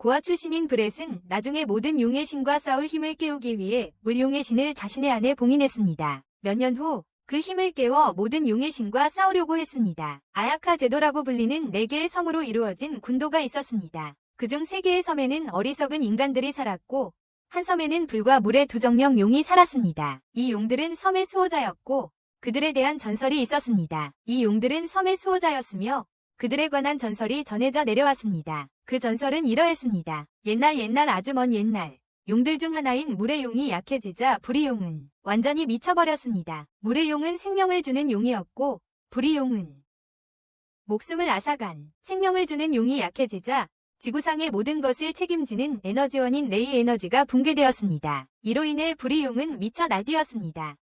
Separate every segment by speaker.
Speaker 1: 고아 출신인 브렛은 나중에 모든 용의 신과 싸울 힘을 깨우기 위해 물용의 신을 자신의 안에 봉인했습니다. 몇 년 후 그 힘을 깨워 모든 용의 신과 싸우려고 했습니다. 아야카 제도라고 불리는 4개의 섬으로 이루어진 군도가 있었습니다. 그중 3개의 섬에는 어리석은 인간들이 살았고 한 섬에는 불과 물의 두정령 용이 살았습니다. 이 용들은 섬의 수호자였고 그들에 대한 전설이 있었습니다. 이 용들은 섬의 수호자였으며 그들에 관한 전설이 전해져 내려왔습니다. 그 전설은 이러했습니다. 옛날 아주 먼 옛날 용들 중 하나인 물의 용이 약해지자 불의 용은 완전히 미쳐버렸습니다. 물의 용은 생명을 주는 용이었고 불의 용은 목숨을 앗아간 생명을 주는 용이 약해지자 지구상의 모든 것을 책임지는 에너지원인 레이 에너지가 붕괴되었습니다. 이로 인해 불의 용은 미쳐 날뛰었습니다.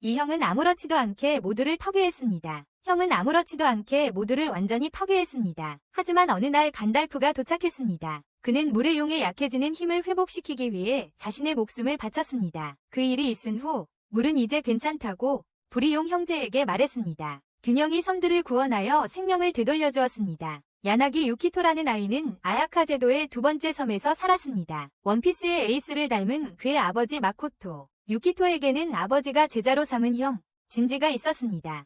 Speaker 1: 이 형은 아무렇지도 않게 모두를 파괴했습니다. 형은 아무렇지도 않게 모두를 완전히 파괴했습니다. 하지만 어느 날 간달프가 도착했습니다. 그는 물의 용의 약해지는 힘을 회복시키기 위해 자신의 목숨을 바쳤습니다. 그 일이 있은 후 물은 이제 괜찮다고 불의 용 형제에게 말했습니다. 균형이 섬들을 구원하여 생명을 되돌려주었습니다. 야나기 유키토라는 아이는 아야카 제도의 2번째 섬에서 살았습니다. 원피스의 에이스를 닮은 그의 아버지 마코토. 유키토에게는 아버지가 제자로 삼은 형, 진지가 있었습니다.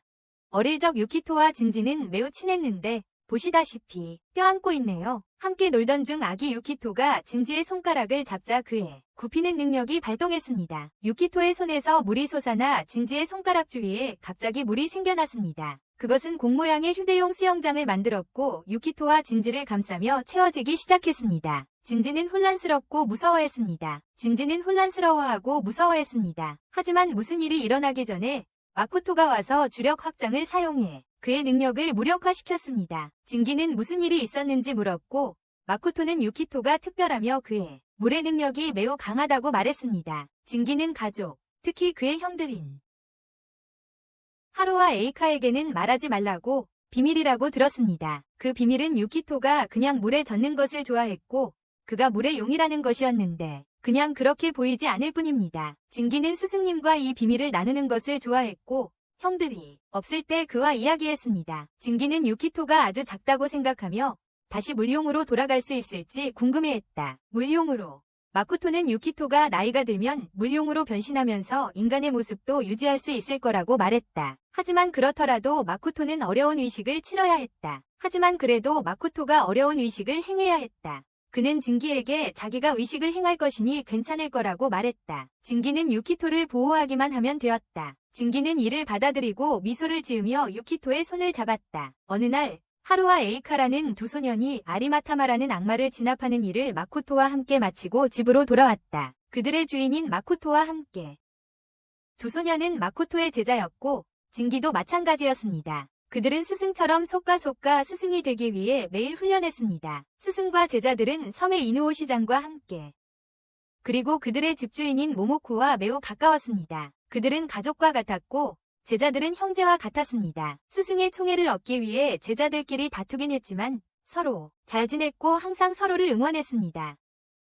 Speaker 1: 어릴 적 유키토와 진지는 매우 친했는데 보시다시피 껴안고 있네요. 함께 놀던 중 아기 유키토가 진지의 손가락을 잡자 그의 굽히는 능력이 발동했습니다. 유키토의 손에서 물이 솟아나 진지의 손가락 주위에 갑자기 물이 생겨났습니다. 그것은 공 모양의 휴대용 수영장을 만들었고 유키토와 진지를 감싸며 채워지기 시작했습니다. 진지는 혼란스럽고 무서워했습니다. 진지는 혼란스러워하고 무서워했습니다. 하지만 무슨 일이 일어나기 전에 마코토가 와서 주력 확장을 사용해 그의 능력을 무력화시켰습니다. 진기는 무슨 일이 있었는지 물었고 마코토는 유키토가 특별하며 그의 물의 능력이 매우 강하다고 말했습니다. 진기는 가족, 특히 그의 형들인 하루와 에이카에게는 말하지 말라고 비밀이라고 들었습니다. 그 비밀은 유키토가 그냥 물에 젖는 것을 좋아했고 그가 물의 용이라는 것이었는데 그냥 그렇게 보이지 않을 뿐입니다. 진기는 스승님과 이 비밀을 나누는 것을 좋아했고 형들이 없을 때 그와 이야기했습니다. 진기는 유키토가 아주 작다고 생각하며 다시 물용으로 돌아갈 수 있을지 궁금해했다. 물용으로. 마코토는 유키토가 나이가 들면 물용으로 변신하면서 인간의 모습도 유지할 수 있을 거라고 말했다. 하지만 그렇더라도 마코토는 어려운 의식을 치러야 했다. 하지만 그래도 마코토가 어려운 의식을 행해야 했다. 그는 진기에게 자기가 의식을 행할 것이니 괜찮을 거라고 말했다. 진기는 유키토를 보호하기만 하면 되었다. 진기는 이를 받아들이고 미소를 지으며 유키토의 손을 잡았다. 어느 날 하루와 에이카라는 두 소년이 아리마타마라는 악마를 진압하는 일을 마코토와 함께 마치고 집으로 돌아왔다. 그들의 주인인 마코토와 함께. 두 소년은 마코토의 제자였고 진기도 마찬가지였습니다. 그들은 스승처럼 속가속가 스승이 되기 위해 매일 훈련했습니다. 스승과 제자들은 섬의 이누오 시장과 함께. 그리고 그들의 집주인인 모모코와 매우 가까웠습니다. 그들은 가족과 같았고 제자들은 형제와 같았습니다. 스승의 총애를 얻기 위해 제자들끼리 다투긴 했지만 서로 잘 지냈고 항상 서로를 응원했습니다.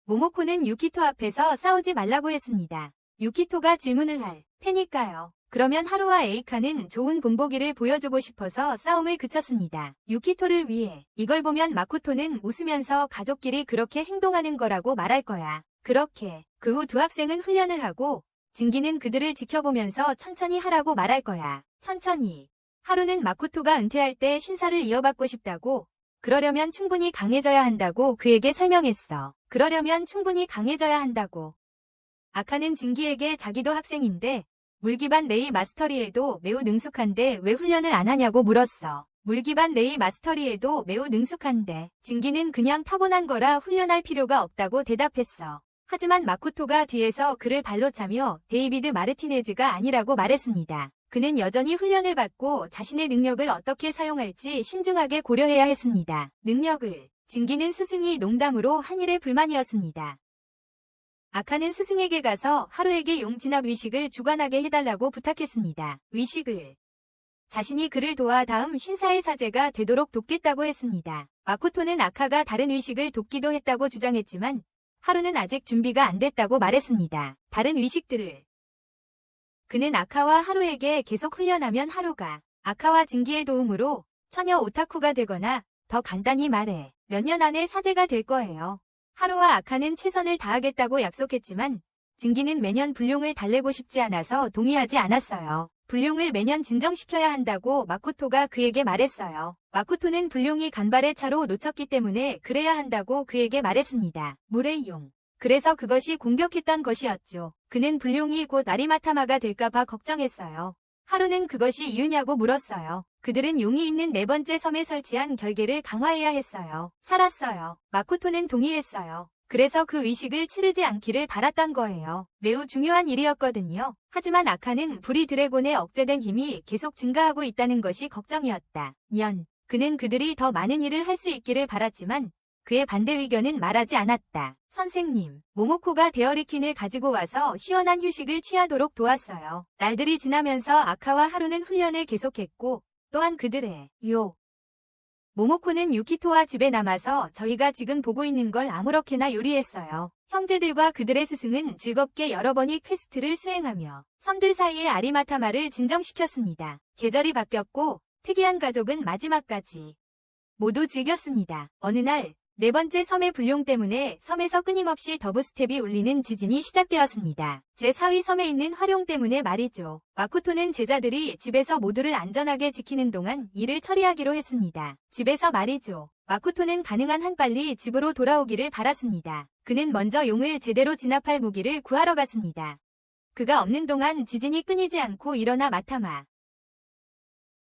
Speaker 1: 모모코는 유키토 앞에서 싸우지 말라고 했습니다. 유키토가 질문을 할 테니까요. 그러면 하루와 에이카는 좋은 본보기를 보여주고 싶어서 싸움을 그쳤습니다. 유키토를 위해. 이걸 보면 마코토는 웃으면서 가족끼리 그렇게 행동하는 거라고 말할 거야. 그렇게. 그 후 두 학생은 훈련을 하고 진기는 그들을 지켜보면서 천천히 하라고 말할 거야. 천천히. 하루는 마코토가 은퇴할 때 신사를 이어받고 싶다고 그러려면 충분히 강해져야 한다고 그에게 설명했어. 그러려면 충분히 강해져야 한다고. 아카는 진기에게 자기도 학생인데 물기반 레이 마스터리에도 매우 능숙한데 왜 훈련을 안 하냐고 물었어. 물기반 레이 마스터리에도 매우 능숙한데 진기는 그냥 타고난 거라 훈련할 필요가 없다고 대답했어. 하지만 마코토가 뒤에서 그를 발로 차며 데이비드 마르티네즈가 아니라고 말했습니다. 그는 여전히 훈련을 받고 자신의 능력을 어떻게 사용할지 신중하게 고려해야 했습니다. 능력을. 진기는 스승이 농담으로 한 일에 불만이었습니다. 아카는 스승에게 가서 하루에게 용 진압 의식을 주관하게 해달라고 부탁했습니다. 의식을. 자신이 그를 도와 다음 신사의 사제가 되도록 돕겠다고 했습니다. 마코토는 아카가 다른 의식을 돕기도 했다고 주장했지만 하루는 아직 준비가 안 됐다고 말했습니다. 다른 의식들을. 그는 아카와 하루에게 계속 훈련하면 하루가 아카와 진기의 도움으로 처녀 오타쿠가 되거나 더 간단히 말해 몇 년 안에 사제가 될 거예요. 하루와 아카는 최선을 다하겠다고 약속했지만 진기는 매년 불룡을 달래고 싶지 않아서 동의하지 않았어요. 불룡을 매년 진정시켜야 한다고 마코토가 그에게 말했어요. 마코토는 불룡이 간발의 차로 놓쳤기 때문에 그래야 한다고 그에게 말했습니다. 물의 용. 그래서 그것이 공격했던 것이었죠. 그는 불룡이 곧 아리마타마가 될까봐 걱정했어요. 하루는 그것이 이유냐고 물었어요. 그들은 용이 있는 네 번째 섬에 설치한 결계를 강화해야 했어요. 살았어요. 마코토는 동의했어요. 그래서 그 의식을 치르지 않기를 바랐던 거예요. 매우 중요한 일이었거든요. 하지만 아카는 불이 드래곤의 억제된 힘이 계속 증가하고 있다는 것이 걱정이었다. 그는 그들이 더 많은 일을 할 수 있기를 바랐지만 그의 반대 의견은 말하지 않았다. 선생님, 모모코가 데어리킨을 가지고 와서 시원한 휴식을 취하도록 도왔어요. 날들이 지나면서 아카와 하루는 훈련을 계속했고 또한 그들의 모모코는 유키토와 집에 남아서 저희가 지금 보고 있는 걸 아무렇게나 요리했어요. 형제들과 그들의 스승은 즐겁게 여러 번의 퀘스트를 수행하며 섬들 사이의 아리마타마를 진정시켰습니다. 계절이 바뀌었고 특이한 가족은 마지막까지 모두 즐겼습니다. 어느 날 네 번째 섬의 불룡 때문에 섬에서 끊임없이 더브스텝이 울리는 지진이 시작되었습니다. 제4위 섬에 있는 화룡 때문에 말이죠. 마코토는 제자들이 집에서 모두를 안전하게 지키는 동안 일을 처리하기로 했습니다. 집에서 말이죠. 마코토는 가능한 한 빨리 집으로 돌아오기를 바랐습니다. 그는 먼저 용을 제대로 진압할 무기를 구하러 갔습니다. 그가 없는 동안 지진이 끊이지 않고 일어나 마타마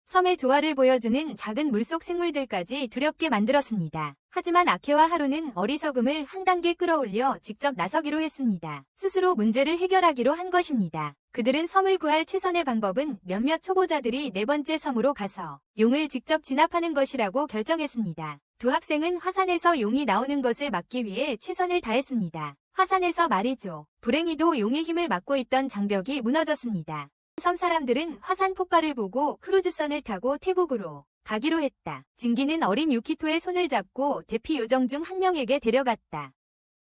Speaker 1: 섬의 조화를 보여주는 작은 물속 생물들까지 두렵게 만들었습니다. 하지만 아케와 하루는 어리석음을 한 단계 끌어올려 직접 나서기로 했습니다. 스스로 문제를 해결하기로 한 것입니다. 그들은 섬을 구할 최선의 방법은 몇몇 초보자들이 네 번째 섬으로 가서 용을 직접 진압하는 것이라고 결정했습니다. 두 학생은 화산에서 용이 나오는 것을 막기 위해 최선을 다했습니다. 화산에서 말이죠. 불행히도 용의 힘을 막고 있던 장벽이 무너졌습니다. 섬 사람들은 화산 폭발을 보고 크루즈선을 타고 태국으로 가기로 했다. 진기는 어린 유키토의 손을 잡고 대피 요정 중 한 명에게 데려갔다.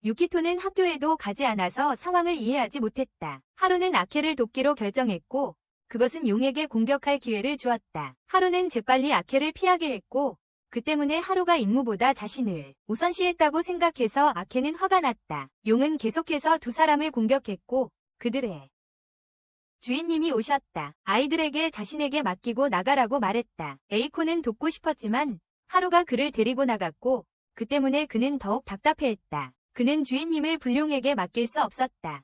Speaker 1: 유키토는 학교에도 가지 않아서 상황을 이해하지 못했다. 하루는 아케를 돕기로 결정했고 그것은 용에게 공격할 기회를 주었다. 하루는 재빨리 아케를 피하게 했고 그 때문에 하루가 임무보다 자신을 우선시했다고 생각해서 아케는 화가 났다. 용은 계속해서 두 사람을 공격했고 그들의 주인님이 오셨다. 아이들에게 자신에게 맡기고 나가라고 말했다. 에이코는 돕고 싶었지만 하루가 그를 데리고 나갔고 그 때문에 그는 더욱 답답해했다. 그는 주인님을 불룡에게 맡길 수 없었다.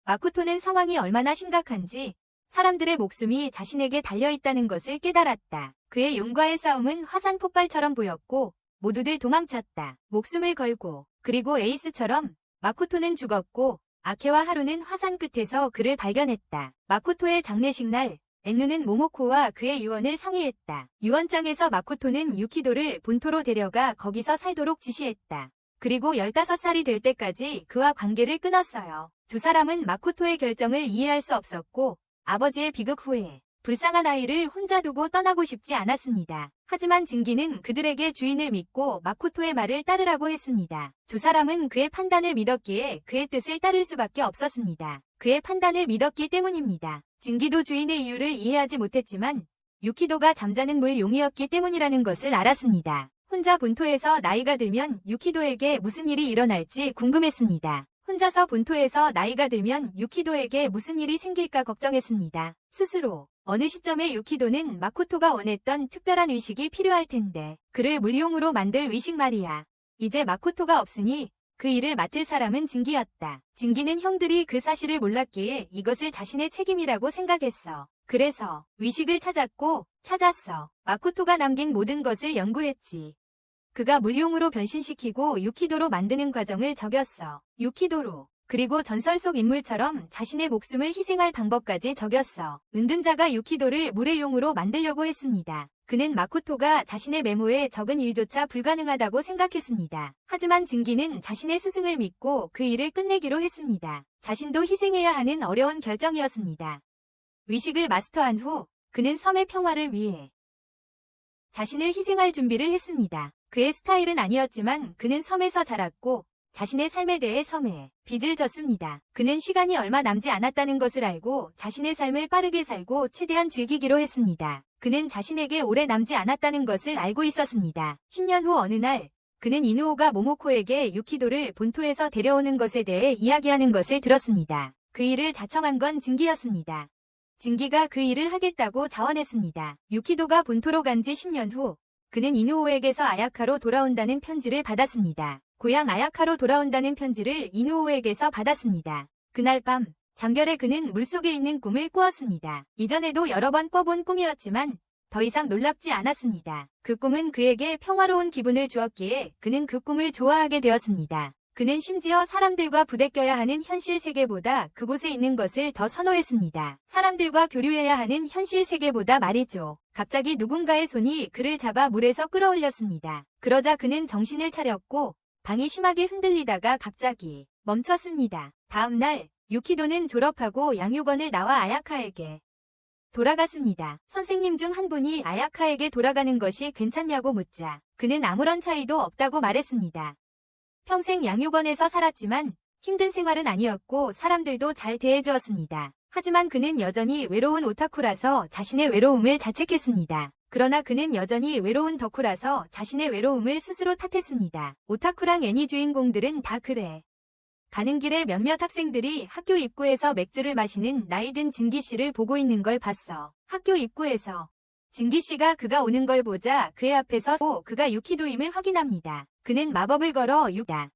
Speaker 1: 마코토는 상황이 얼마나 심각한지 사람들의 목숨이 자신에게 달려있다는 것을 깨달았다. 그의 용과의 싸움은 화산 폭발처럼 보였고 모두들 도망쳤다. 목숨을 걸고 그리고 에이스처럼 마코토는 죽었고 아케와 하루는 화산 끝에서 그를 발견했다. 마코토의 장례식 날 엔누는 모모코와 그의 유언을 상의했다. 유언장에서 마코토는 유키도를 본토로 데려가 거기서 살도록 지시했다. 그리고 15살이 될 때까지 그와 관계를 끊었어요. 두 사람은 마코토의 결정을 이해할 수 없었고 아버지의 비극 후에 불쌍한 아이를 혼자 두고 떠나고 싶지 않았습니다. 하지만 진기는 그들에게 주인을 믿고 마코토의 말을 따르라고 했습니다. 두 사람은 그의 판단을 믿었기에 그의 뜻을 따를 수밖에 없었습니다. 그의 판단을 믿었기 때문입니다. 진기도 주인의 이유를 이해하지 못했지만 유키도가 잠자는 물 용이었기 때문이라는 것을 알았습니다. 혼자 본토에서 나이가 들면 유키도에게 무슨 일이 일어날지 궁금했습니다. 혼자서 본토에서 나이가 들면 유키도에게 무슨 일이 생길까 걱정했습니다. 스스로 어느 시점에 유키도는 마코토가 원했던 특별한 의식이 필요할 텐데 그를 물용으로 만들 의식 말이야. 이제 마코토가 없으니 그 일을 맡을 사람은 진기였다. 진기는 형들이 그 사실을 몰랐기에 이것을 자신의 책임이라고 생각했어. 그래서 의식을 찾았어. 마코토가 남긴 모든 것을 연구했지. 그가 물용으로 변신시키고 유키도로 만드는 과정을 적였어. 유키도로. 그리고 전설 속 인물처럼 자신의 목숨을 희생할 방법까지 적였어. 은둔자가 유키도를 물의 용으로 만들려고 했습니다. 그는 마코토가 자신의 메모에 적은 일조차 불가능하다고 생각했습니다. 하지만 진기는 자신의 스승을 믿고 그 일을 끝내기로 했습니다. 자신도 희생해야 하는 어려운 결정이었습니다. 의식을 마스터한 후 그는 섬의 평화를 위해 자신을 희생할 준비를 했습니다. 그의 스타일은 아니었지만 그는 섬에서 자랐고 자신의 삶에 대해 섬에 빚을 졌습니다. 그는 시간이 얼마 남지 않았다는 것을 알고 자신의 삶을 빠르게 살고 최대한 즐기기로 했습니다. 그는 자신에게 오래 남지 않았다는 것을 알고 있었습니다. 10년 후 어느 날 그는 이누오가 모모코에게 유키도를 본토에서 데려오는 것에 대해 이야기하는 것을 들었습니다. 그 일을 자청한 건 진기였습니다. 진기가 그 일을 하겠다고 자원했습니다. 유키도가 본토로 간 지 10년 후 그는 이누오에게서 아야카로 돌아온다는 편지를 받았습니다. 고향 아야카로 돌아온다는 편지를 이누오에게서 받았습니다. 그날 밤 잠결에 그는 물속에 있는 꿈을 꾸었습니다. 이전에도 여러 번 꿔본 꿈이었지만 더 이상 놀랍지 않았습니다. 그 꿈은 그에게 평화로운 기분을 주었기에 그는 그 꿈을 좋아하게 되었습니다. 그는 심지어 사람들과 부대껴야 하는 현실 세계보다 그곳에 있는 것을 더 선호했습니다. 사람들과 교류해야 하는 현실 세계보다 말이죠. 갑자기 누군가의 손이 그를 잡아 물에서 끌어올렸습니다. 그러자 그는 정신을 차렸고 방이 심하게 흔들리다가 갑자기 멈췄습니다. 다음 날 유키도는 졸업하고 양육원을 나와 아야카에게 돌아갔습니다. 선생님 중 한 분이 아야카에게 돌아가는 것이 괜찮냐고 묻자 그는 아무런 차이도 없다고 말했습니다. 평생 양육원에서 살았지만 힘든 생활은 아니었고 사람들도 잘 대해주었습니다. 하지만 그는 여전히 외로운 오타쿠라서 자신의 외로움을 자책했습니다. 그러나 그는 여전히 외로운 덕후라서 자신의 외로움을 스스로 탓했습니다. 오타쿠랑 애니 주인공들은 다 그래. 가는 길에 몇몇 학생들이 학교 입구에서 맥주를 마시는 나이든 진기 씨를 보고 있는 걸 봤어. 학교 입구에서 진기 씨가 그가 오는 걸 보자 그의 앞에 서고 그가 유키도임을 확인합니다. 그는 마법을 걸어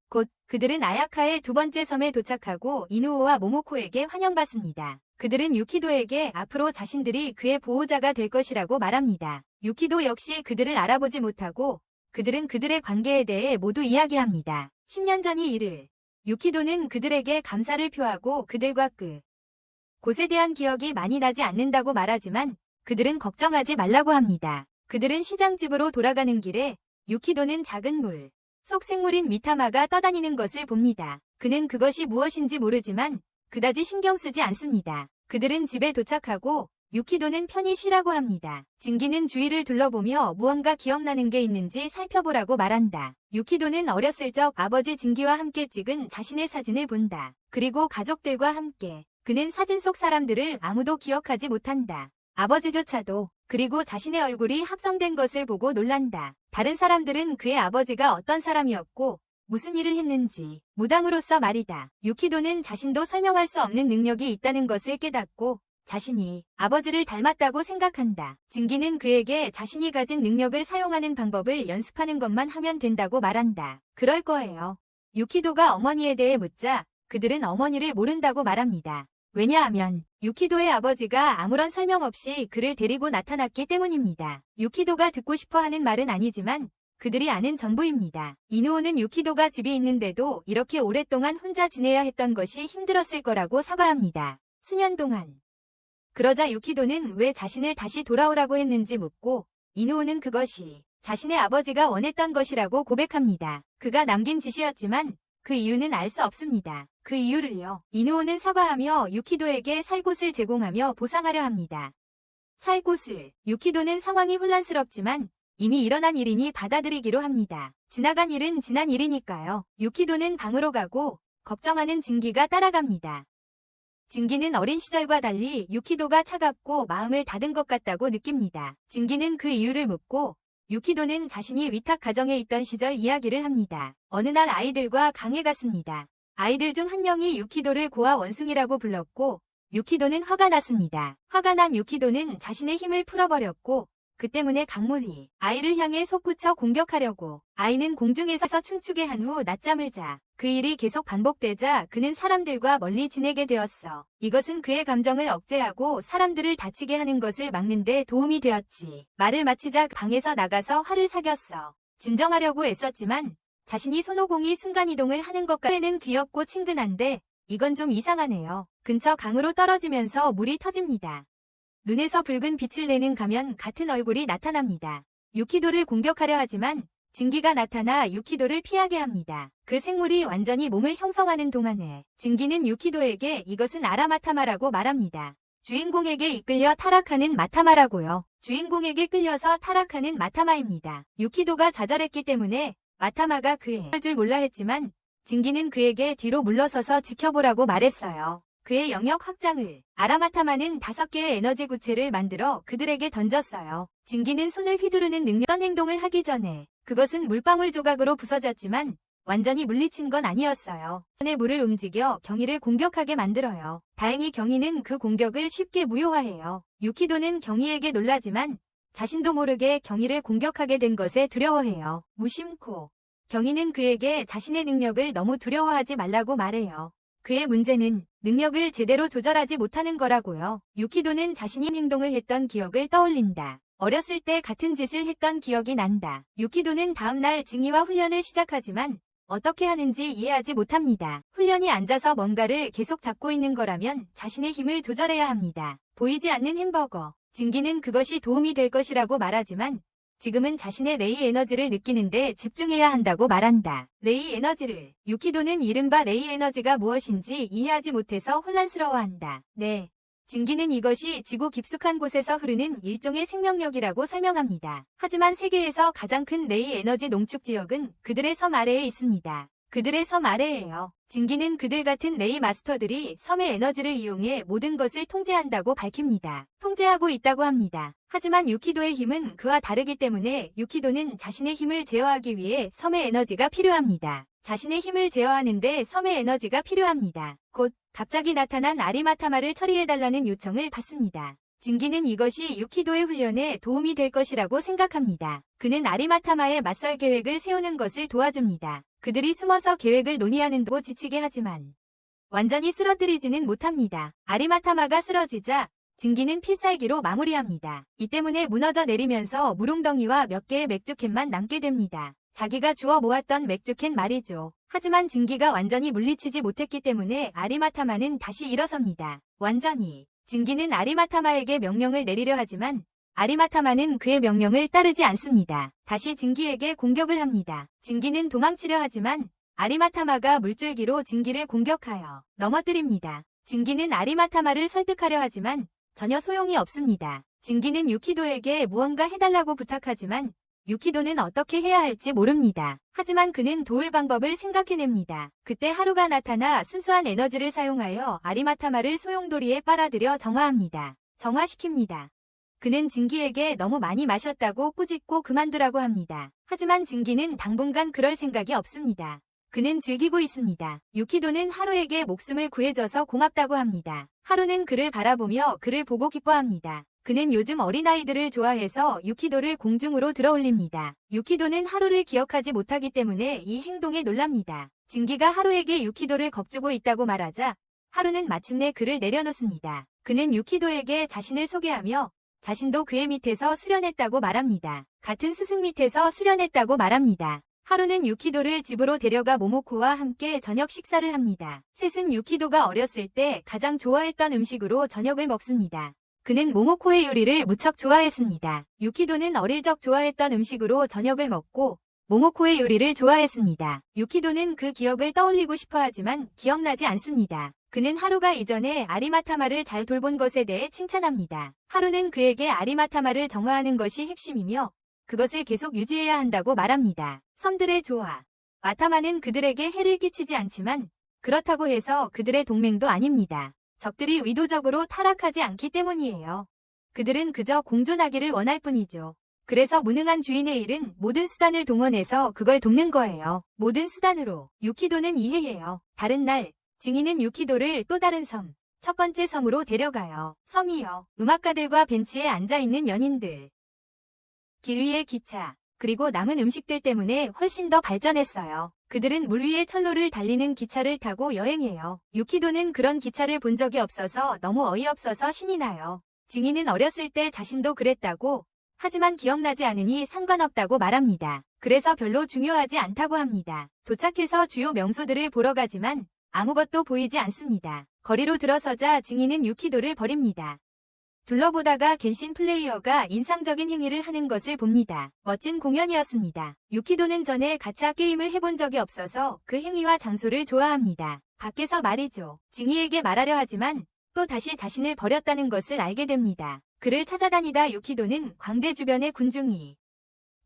Speaker 1: 곧 그들은 아야카의 두 번째 섬에 도착하고 이누오와 모모코에게 환영받습니다. 그들은 유키도에게 앞으로 자신들이 그의 보호자가 될 것이라고 말합니다. 유키도 역시 그들을 알아보지 못하고 그들은 그들의 관계에 대해 모두 이야기합니다. 10년 전의 일을 유키도는 그들에게 감사를 표하고 그들과 곳에 대한 기억이 많이 나지 않는다고 말하지만 그들은 걱정하지 말라고 합니다. 그들은 시장집으로 돌아가는 길에 유키도는 작은 물 속 생물인 미타마가 떠다니는 것을 봅니다. 그는 그것이 무엇인지 모르지만 그다지 신경 쓰지 않습니다. 그들은 집에 도착하고 유키도는 편히 쉬라고 합니다. 진기는 주위를 둘러보며 무언가 기억나는 게 있는지 살펴보라고 말한다. 유키도는 어렸을 적 아버지 진기와 함께 찍은 자신의 사진을 본다. 그리고 가족들과 함께. 그는 사진 속 사람들을 아무도 기억하지 못한다. 아버지조차도. 그리고 자신의 얼굴이 합성된 것을 보고 놀란다. 다른 사람들은 그의 아버지가 어떤 사람이었고 무슨 일을 했는지 무당으로서 말이다. 유키도는 자신도 설명할 수 없는 능력이 있다는 것을 깨닫고 자신이 아버지를 닮았다고 생각한다. 진기는 그에게 자신이 가진 능력을 사용하는 방법을 연습하는 것만 하면 된다고 말한다. 그럴 거예요. 유키도가 어머니에 대해 묻자 그들은 어머니를 모른다고 말합니다. 왜냐하면 유키도의 아버지가 아무런 설명 없이 그를 데리고 나타났기 때문입니다. 유키도가 듣고 싶어 하는 말은 아니지만 그들이 아는 전부입니다. 이누오는 유키도가 집에 있는데도 이렇게 오랫동안 혼자 지내야 했던 것이 힘들었을 거라고 사과합니다. 수년 동안. 그러자 유키도는 왜 자신을 다시 돌아오라고 했는지 묻고 이누오는 그것이 자신의 아버지가 원했던 것이라고 고백합니다. 그가 남긴 지시였지만 그 이유는 알 수 없습니다. 그 이유를요. 이누오는 사과하며 유키도에게 살 곳을 제공하며 보상하려 합니다. 살 곳을. 유키도는 상황이 혼란스럽지만 이미 일어난 일이니 받아들이기로 합니다. 지나간 일은 지난 일이니까요. 유키도는 방으로 가고 걱정하는 진기가 따라갑니다. 진기는 어린 시절과 달리 유키도가 차갑고 마음을 닫은 것 같다고 느낍니다. 진기는 그 이유를 묻고 유키도는 자신이 위탁 가정에 있던 시절 이야기를 합니다. 어느 날 아이들과 강에 갔습니다. 아이들 중 한 명이 유키도를 고아 원숭이라고 불렀고 유키도는 화가 났습니다. 화가 난 유키도는 자신의 힘을 풀어버렸고 그 때문에 강물이 아이를 향해 솟구쳐 공격하려고 아이는 공중에서 춤추게 한 후 낮잠을 자. 그 일이 계속 반복되자 그는 사람들과 멀리 지내게 되었어. 이것은 그의 감정을 억제하고 사람들을 다치게 하는 것을 막는 데 도움이 되었지. 말을 마치자 방에서 나가서 화를 사겼어. 진정하려고 애썼지만 자신이 손오공이 순간이동을 하는 것과는 귀엽고 친근한데 이건 좀 이상하네요. 근처 강으로 떨어지면서 물이 터집니다. 눈에서 붉은 빛을 내는 가면 같은 얼굴이 나타납니다. 유키도를 공격하려 하지만 진기가 나타나 유키도를 피하게 합니다. 그 생물이 완전히 몸을 형성하는 동안에 진기는 유키도에게 이것은 아라마타마라고 말합니다. 주인공에게 이끌려 타락하는 마타마라고요. 주인공에게 끌려서 타락하는 마타마입니다. 유키도가 좌절했기 때문에 마타마가 그의 줄 몰라 했지만 진기는 그에게 뒤로 물러서서 지켜보라고 말했어요. 그의 영역 확장을. 아라마타마는 5개의 에너지 구체를 만들어 그들에게 던졌어요. 진기는 손을 휘두르는 능력. 어떤 행동을 하기 전에 그것은 물방울 조각으로 부서졌지만 완전히 물리친 건 아니었어요. 손에 물을 움직여 경희를 공격하게 만들어요. 다행히 경희는 그 공격을 쉽게 무효화해요. 유키도는 경희에게 놀라지만 자신도 모르게 경희를 공격하게 된 것에 두려워해요. 무심코 경희는 그에게 자신의 능력을 너무 두려워하지 말라고 말해요. 그의 문제는 능력을 제대로 조절하지 못하는 거라고요. 유키도는 자신이 행동을 했던 기억을 떠올린다. 어렸을 때 같은 짓을 했던 기억이 난다. 유키도는 다음날 징이와 훈련을 시작하지만 어떻게 하는지 이해하지 못합니다. 훈련이 앉아서 뭔가를 계속 잡고 있는 거라면 자신의 힘을 조절해야 합니다. 보이지 않는 햄버거. 징기는 그것이 도움이 될 것이라고 말하지만 지금은 자신의 레이 에너지를 느끼는데 집중해야 한다고 말한다. 레이 에너지를. 유키도는 이른바 레이 에너지가 무엇인지 이해하지 못해서 혼란스러워한다. 네. 징기는 이것이 지구 깊숙한 곳에서 흐르는 일종의 생명력이라고 설명합니다. 하지만 세계에서 가장 큰 레이 에너지 농축 지역은 그들의 섬 아래에 있습니다. 그들의 섬 아래에요. 징기는 그들 같은 레이 마스터들이 섬의 에너지를 이용해 모든 것을 통제한다고 밝힙니다. 통제하고 있다고 합니다. 하지만 유키도의 힘은 그와 다르기 때문에 유키도는 자신의 힘을 제어하기 위해 섬의 에너지가 필요합니다. 자신의 힘을 제어하는데 섬의 에너지가 필요합니다. 곧 갑자기 나타난 아리마타마를 처리해달라는 요청을 받습니다. 징기는 이것이 유키도의 훈련에 도움이 될 것이라고 생각합니다. 그는 아리마타마에 맞설 계획을 세우는 것을 도와줍니다. 그들이 숨어서 계획을 논의하는 도 지치게 하지만 완전히 쓰러뜨리지는 못합니다. 아리마타마가 쓰러지자 징기는 필살기로 마무리합니다. 이 때문에 무너져 내리면서 물웅덩이와 몇 개의 맥주캔만 남게 됩니다. 자기가 주워 모았던 맥주캔 말이죠. 하지만 징기가 완전히 물리치지 못했기 때문에 아리마타마는 다시 일어섭니다. 완전히. 징기는 아리마타마에게 명령을 내리려 하지만 아리마타마는 그의 명령을 따르지 않습니다. 다시 징기에게 공격을 합니다. 징기는 도망치려 하지만 아리마타마가 물줄기로 징기를 공격하여 넘어뜨립니다. 징기는 아리마타마를 설득하려 하지만 전혀 소용이 없습니다. 징기는 유키도에게 무언가 해달라고 부탁하지만 유키도는 어떻게 해야 할지 모릅니다. 하지만 그는 도울 방법을 생각해냅니다. 그때 하루가 나타나 순수한 에너지를 사용하여 아리마타마를 소용돌이에 빨아들여 정화합니다. 정화시킵니다. 그는 징기에게 너무 많이 마셨다고 꾸짖고 그만두라고 합니다. 하지만 징기는 당분간 그럴 생각이 없습니다. 그는 즐기고 있습니다. 유키도는 하루에게 목숨을 구해줘서 고맙다고 합니다. 하루는 그를 바라보며 그를 보고 기뻐합니다. 그는 요즘 어린아이들을 좋아해서 유키도를 공중으로 들어올립니다. 유키도는 하루를 기억하지 못하기 때문에 이 행동에 놀랍니다. 징기가 하루에게 유키도를 겁주고 있다고 말하자 하루는 마침내 그를 내려놓습니다. 그는 유키도에게 자신을 소개하며 자신도 그의 밑에서 수련했다고 말합니다. 같은 스승 밑에서 수련했다고 말합니다. 하루는 유키도를 집으로 데려가 모모코와 함께 저녁 식사를 합니다. 셋은 유키도가 어렸을 때 가장 좋아했던 음식으로 저녁을 먹습니다. 그는 모모코의 요리를 무척 좋아했습니다. 유키도는 어릴 적 좋아했던 음식으로 저녁을 먹고 모모코의 요리를 좋아했습니다. 유키도는 그 기억을 떠올리고 싶어 하지만 기억나지 않습니다. 그는 하루가 이전에 아리마타마를 잘 돌본 것에 대해 칭찬합니다. 하루는 그에게 아리마타마를 정화하는 것이 핵심이며 그것을 계속 유지해야 한다고 말합니다. 섬들의 조화. 마타마는 그들에게 해를 끼치지 않지만 그렇다고 해서 그들의 동맹도 아닙니다. 적들이 의도적으로 타락하지 않기 때문이에요. 그들은 그저 공존하기를 원할 뿐이죠. 그래서 무능한 주인의 일은 모든 수단을 동원해서 그걸 돕는 거예요. 모든 수단으로. 유키도는 이해해요. 다른 날 징이는 유키도를 또 다른 섬, 첫 번째 섬으로 데려가요. 섬이요. 음악가들과 벤치에 앉아있는 연인들. 길 위의 기차, 그리고 남은 음식들 때문에 훨씬 더 발전했어요. 그들은 물 위에 철로를 달리는 기차를 타고 여행해요. 유키도는 그런 기차를 본 적이 없어서 너무 어이없어서 신이 나요. 징이는 어렸을 때 자신도 그랬다고, 하지만 기억나지 않으니 상관없다고 말합니다. 그래서 별로 중요하지 않다고 합니다. 도착해서 주요 명소들을 보러 가지만 아무것도 보이지 않습니다. 거리로 들어서자 징이는 유키도를 버립니다. 둘러보다가 겐신 플레이어가 인상적인 행위를 하는 것을 봅니다. 멋진 공연이었습니다. 유키도는 전에 가챠 게임을 해본 적이 없어서 그 행위와 장소를 좋아합니다. 밖에서 말이죠. 징이에게 말하려 하지만 또 다시 자신을 버렸다는 것을 알게 됩니다. 그를 찾아다니다 유키도는 광대 주변의 군중이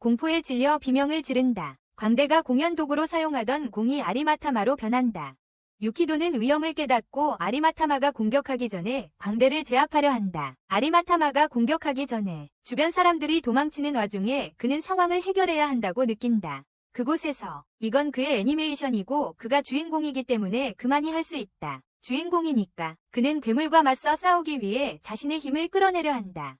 Speaker 1: 공포에 질려 비명을 지른다. 광대가 공연 도구로 사용하던 공이 아리마타마로 변한다. 유키도는 위험을 깨닫고 아리마타마가 공격하기 전에 광대를 제압하려 한다. 아리마타마가 공격하기 전에 주변 사람들이 도망치는 와중에 그는 상황을 해결해야 한다고 느낀다. 그곳에서 이건 그의 애니메이션이고 그가 주인공이기 때문에 그만이 할 수 있다. 주인공이니까 그는 괴물과 맞서 싸우기 위해 자신의 힘을 끌어내려 한다.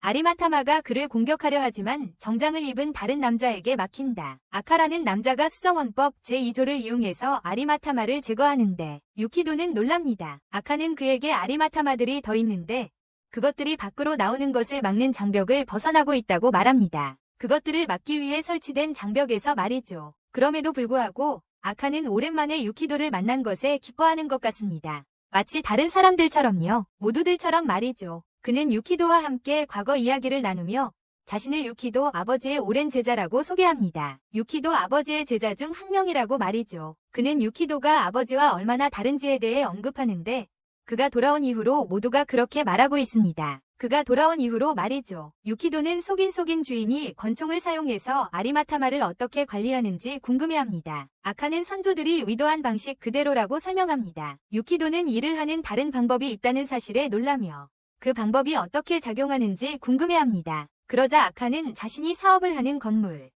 Speaker 1: 아리마타마가 그를 공격하려 하지만 정장을 입은 다른 남자에게 막힌다. 아카라는 남자가 수정원법 제2조를 이용해서 아리마타마를 제거하는데 유키도는 놀랍니다. 아카는 그에게 아리마타마들이 더 있는데 그것들이 밖으로 나오는 것을 막는 장벽을 벗어나고 있다고 말합니다. 그것들을 막기 위해 설치된 장벽에서 말이죠. 그럼에도 불구하고 아카는 오랜만에 유키도를 만난 것에 기뻐하는 것 같습니다. 마치 다른 사람들처럼요. 모두들처럼 말이죠. 그는 유키도와 함께 과거 이야기를 나누며 자신을 유키도 아버지의 오랜 제자라고 소개합니다. 유키도 아버지의 제자 중 한 명이라고 말이죠. 그는 유키도가 아버지와 얼마나 다른지에 대해 언급하는데 그가 돌아온 이후로 모두가 그렇게 말하고 있습니다. 그가 돌아온 이후로 말이죠. 유키도는 속인 주인이 권총을 사용해서 아리마타마를 어떻게 관리하는지 궁금해합니다. 아카는 선조들이 의도한 방식 그대로라고 설명합니다. 유키도는 일을 하는 다른 방법이 있다는 사실에 놀라며 그 방법이 어떻게 작용하는지 궁금해합니다. 그러자 아카는 자신이 사업을 하는 건물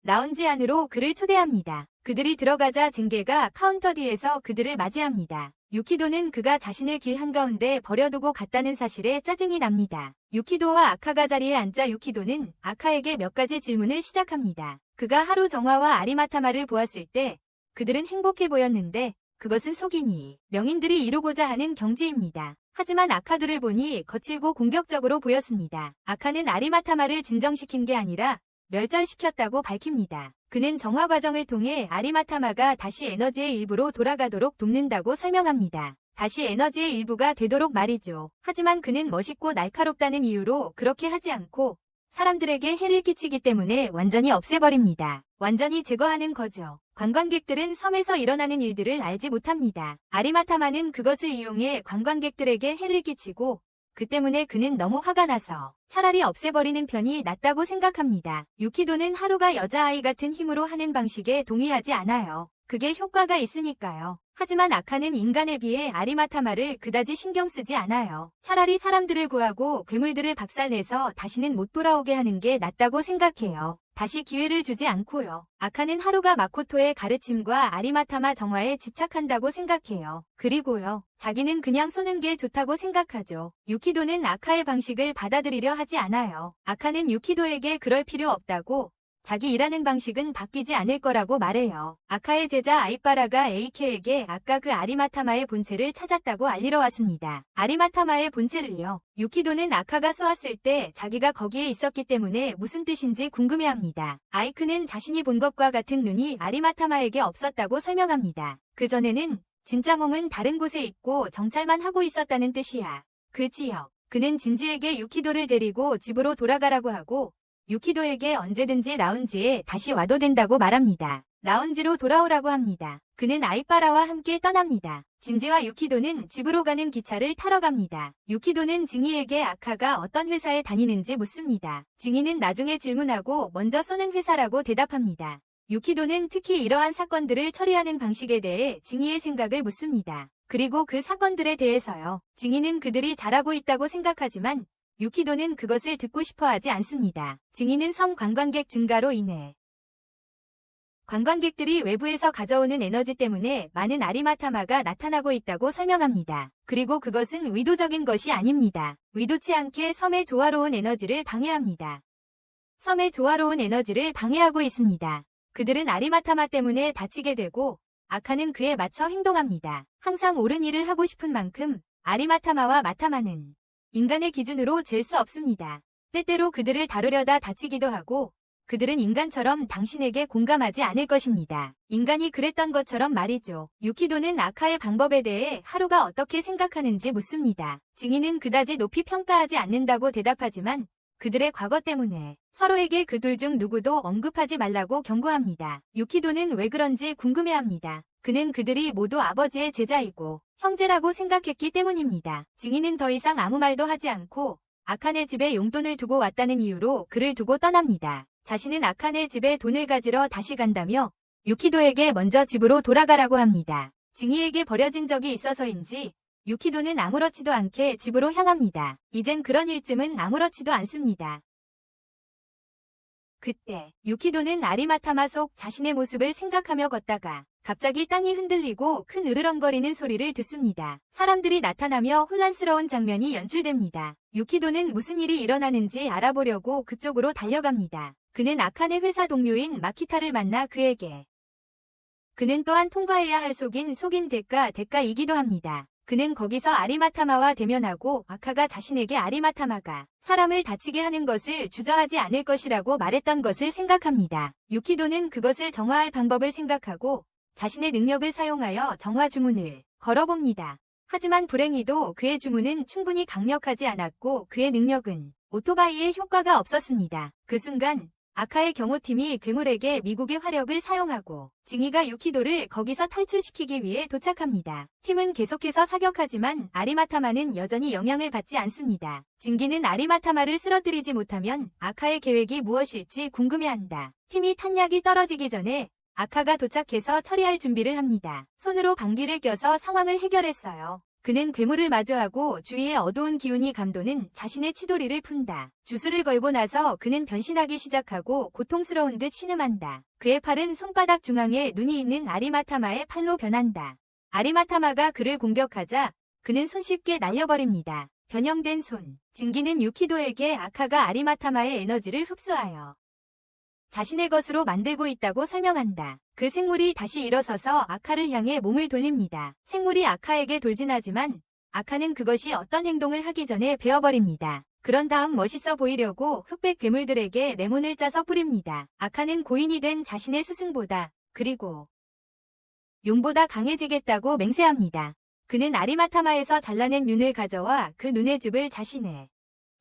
Speaker 1: 라운지 안으로 그를 초대합니다. 그들이 들어가자 징계가 카운터 뒤에서 그들을 맞이합니다. 유키도는 그가 자신을 길 한가운데 버려두고 갔다는 사실에 짜증이 납니다. 유키도와 아카가 자리에 앉자 유키도는 아카에게 몇 가지 질문을 시작합니다. 그가 하루 정화와 아리마타마를 보았을 때 그들은 행복해 보였는데 그것은 속이니 명인들이 이루고자 하는 경지입니다. 하지만 아카들을 보니 거칠고 공격적으로 보였습니다. 아카는 아리마타마를 진정시킨 게 아니라 멸절시켰다고 밝힙니다. 그는 정화 과정을 통해 아리마타마가 다시 에너지의 일부로 돌아가도록 돕는다고 설명합니다. 다시 에너지의 일부가 되도록 말이죠. 하지만 그는 멋있고 날카롭다는 이유로 그렇게 하지 않고 사람들에게 해를 끼치기 때문에 완전히 없애버립니다. 완전히 제거하는 거죠. 관광객들은 섬에서 일어나는 일들을 알지 못합니다. 아리마타마는 그것을 이용해 관광객들에게 해를 끼치고 그 때문에 그는 너무 화가 나서 차라리 없애버리는 편이 낫다고 생각합니다. 유키도는 하루가 여자아이 같은 힘으로 하는 방식에 동의하지 않아요. 그게 효과가 있으니까요. 하지만 아카는 인간에 비해 아리마타마를 그다지 신경 쓰지 않아요. 차라리 사람들을 구하고 괴물들을 박살내서 다시는 못 돌아오게 하는 게 낫다고 생각해요. 다시 기회를 주지 않고요. 아카는 하루가 마코토의 가르침과 아리마타마 정화에 집착한다고 생각해요. 그리고요. 자기는 그냥 쏘는 게 좋다고 생각하죠. 유키도는 아카의 방식을 받아들이려 하지 않아요. 아카는 유키도에게 그럴 필요 없다고 자기 일하는 방식은 바뀌지 않을 거라고 말해요. 아카의 제자 아이빠라가 에이케에게 아까 그 아리마타마의 본체를 찾았다고 알리러 왔습니다. 아리마타마의 본체를요. 유키도는 아카가 쏘았을 때 자기가 거기에 있었기 때문에 무슨 뜻인지 궁금해합니다. 아이크는 자신이 본 것과 같은 눈이 아리마타마에게 없었다고 설명합니다. 그전에는 진짜 몸은 다른 곳에 있고 정찰만 하고 있었다는 뜻이야. 그 지역. 그는 진지에게 유키도를 데리고 집으로 돌아가라고 하고 유키도에게 언제든지 라운지에 다시 와도 된다고 말합니다. 라운지로 돌아오라고 합니다. 그는 아이빠라와 함께 떠납니다. 진지와 유키도는 집으로 가는 기차를 타러 갑니다. 유키도는 징이에게 아카가 어떤 회사에 다니는지 묻습니다. 징이는 나중에 질문하고 먼저 쏘는 회사라고 대답합니다. 유키도는 특히 이러한 사건들을 처리하는 방식에 대해 징이의 생각을 묻습니다. 그리고 그 사건들에 대해서요. 징이는 그들이 잘하고 있다고 생각하지만 유키도는 그것을 듣고 싶어 하지 않습니다. 징이는 섬 관광객 증가로 인해 관광객들이 외부에서 가져오는 에너지 때문에 많은 아리마타마가 나타나고 있다고 설명합니다. 그리고 그것은 의도적인 것이 아닙니다. 의도치 않게 섬의 조화로운 에너지를 방해합니다. 섬의 조화로운 에너지를 방해하고 있습니다. 그들은 아리마타마 때문에 다치게 되고 아카는 그에 맞춰 행동합니다. 항상 옳은 일을 하고 싶은 만큼 아리마타마와 마타마는 인간의 기준으로 잴 수 없습니다. 때때로 그들을 다루려다 다치기도 하고 그들은 인간처럼 당신에게 공감하지 않을 것입니다. 인간이 그랬던 것처럼 말이죠. 유키도는 아카의 방법에 대해 하루가 어떻게 생각하는지 묻습니다. 징이는 그다지 높이 평가하지 않는다고 대답하지만 그들의 과거 때문에 서로에게 그둘 중 누구도 언급하지 말라고 경고합니다. 유키도는 왜 그런지 궁금해합니다. 그는 그들이 모두 아버지의 제자이고 형제라고 생각했기 때문입니다. 징이는 더 이상 아무 말도 하지 않고 아카네 집에 용돈을 두고 왔다는 이유로 그를 두고 떠납니다. 자신은 아카네 집에 돈을 가지러 다시 간다며 유키도에게 먼저 집으로 돌아가라고 합니다. 징이에게 버려진 적이 있어서인지 유키도는 아무렇지도 않게 집으로 향합니다. 이젠 그런 일쯤은 아무렇지도 않습니다. 그때 유키도는 아리마타마 속 자신의 모습을 생각하며 걷다가 갑자기 땅이 흔들리고 큰 으르렁거리는 소리를 듣습니다. 사람들이 나타나며 혼란스러운 장면이 연출됩니다. 유키도는 무슨 일이 일어나는지 알아보려고 그쪽으로 달려갑니다. 그는 아칸의 회사 동료인 마키타를 만나 그에게 그는 또한 통과해야 할 속인 대가이기도 합니다. 그는 거기서 아리마타마와 대면하고 아카가 자신에게 아리마타마가 사람을 다치게 하는 것을 주저하지 않을 것이라고 말했던 것을 생각합니다. 유키도는 그것을 정화할 방법을 생각하고 자신의 능력을 사용하여 정화 주문을 걸어봅니다. 하지만 불행히도 그의 주문은 충분히 강력하지 않았고 그의 능력은 오토바이에 효과가 없었습니다. 그 순간 아카의 경호팀이 괴물에게 미국의 화력을 사용하고 징이가 유키도를 거기서 탈출시키기 위해 도착합니다. 팀은 계속해서 사격하지만 아리마타마는 여전히 영향을 받지 않습니다. 징기는 아리마타마를 쓰러뜨리지 못하면 아카의 계획이 무엇일지 궁금해한다. 팀이 탄약이 떨어지기 전에 아카가 도착해서 처리할 준비를 합니다. 손으로 방귀를 껴서 상황을 해결했어요. 그는 괴물을 마주하고 주위의 어두운 기운이 감도는 자신의 치도리를 푼다. 주술을 걸고 나서 그는 변신하기 시작하고 고통스러운 듯 신음한다. 그의 팔은 손바닥 중앙에 눈이 있는 아리마타마의 팔로 변한다. 아리마타마가 그를 공격하자 그는 손쉽게 날려버립니다. 변형된 손. 징기는 유키도에게 아카가 아리마타마의 에너지를 흡수하여 자신의 것으로 만들고 있다고 설명한다. 그 생물이 다시 일어서서 아카를 향해 몸을 돌립니다. 생물이 아카에게 돌진하지만 아카는 그것이 어떤 행동을 하기 전에 베어버립니다. 그런 다음 멋있어 보이려고 흑백 괴물들에게 레몬을 짜서 뿌립니다. 아카는 고인이 된 자신의 스승보다 그리고 용보다 강해지겠다고 맹세합니다. 그는 아리마타마에서 잘라낸 눈을 가져와 그 눈의 즙을 자신의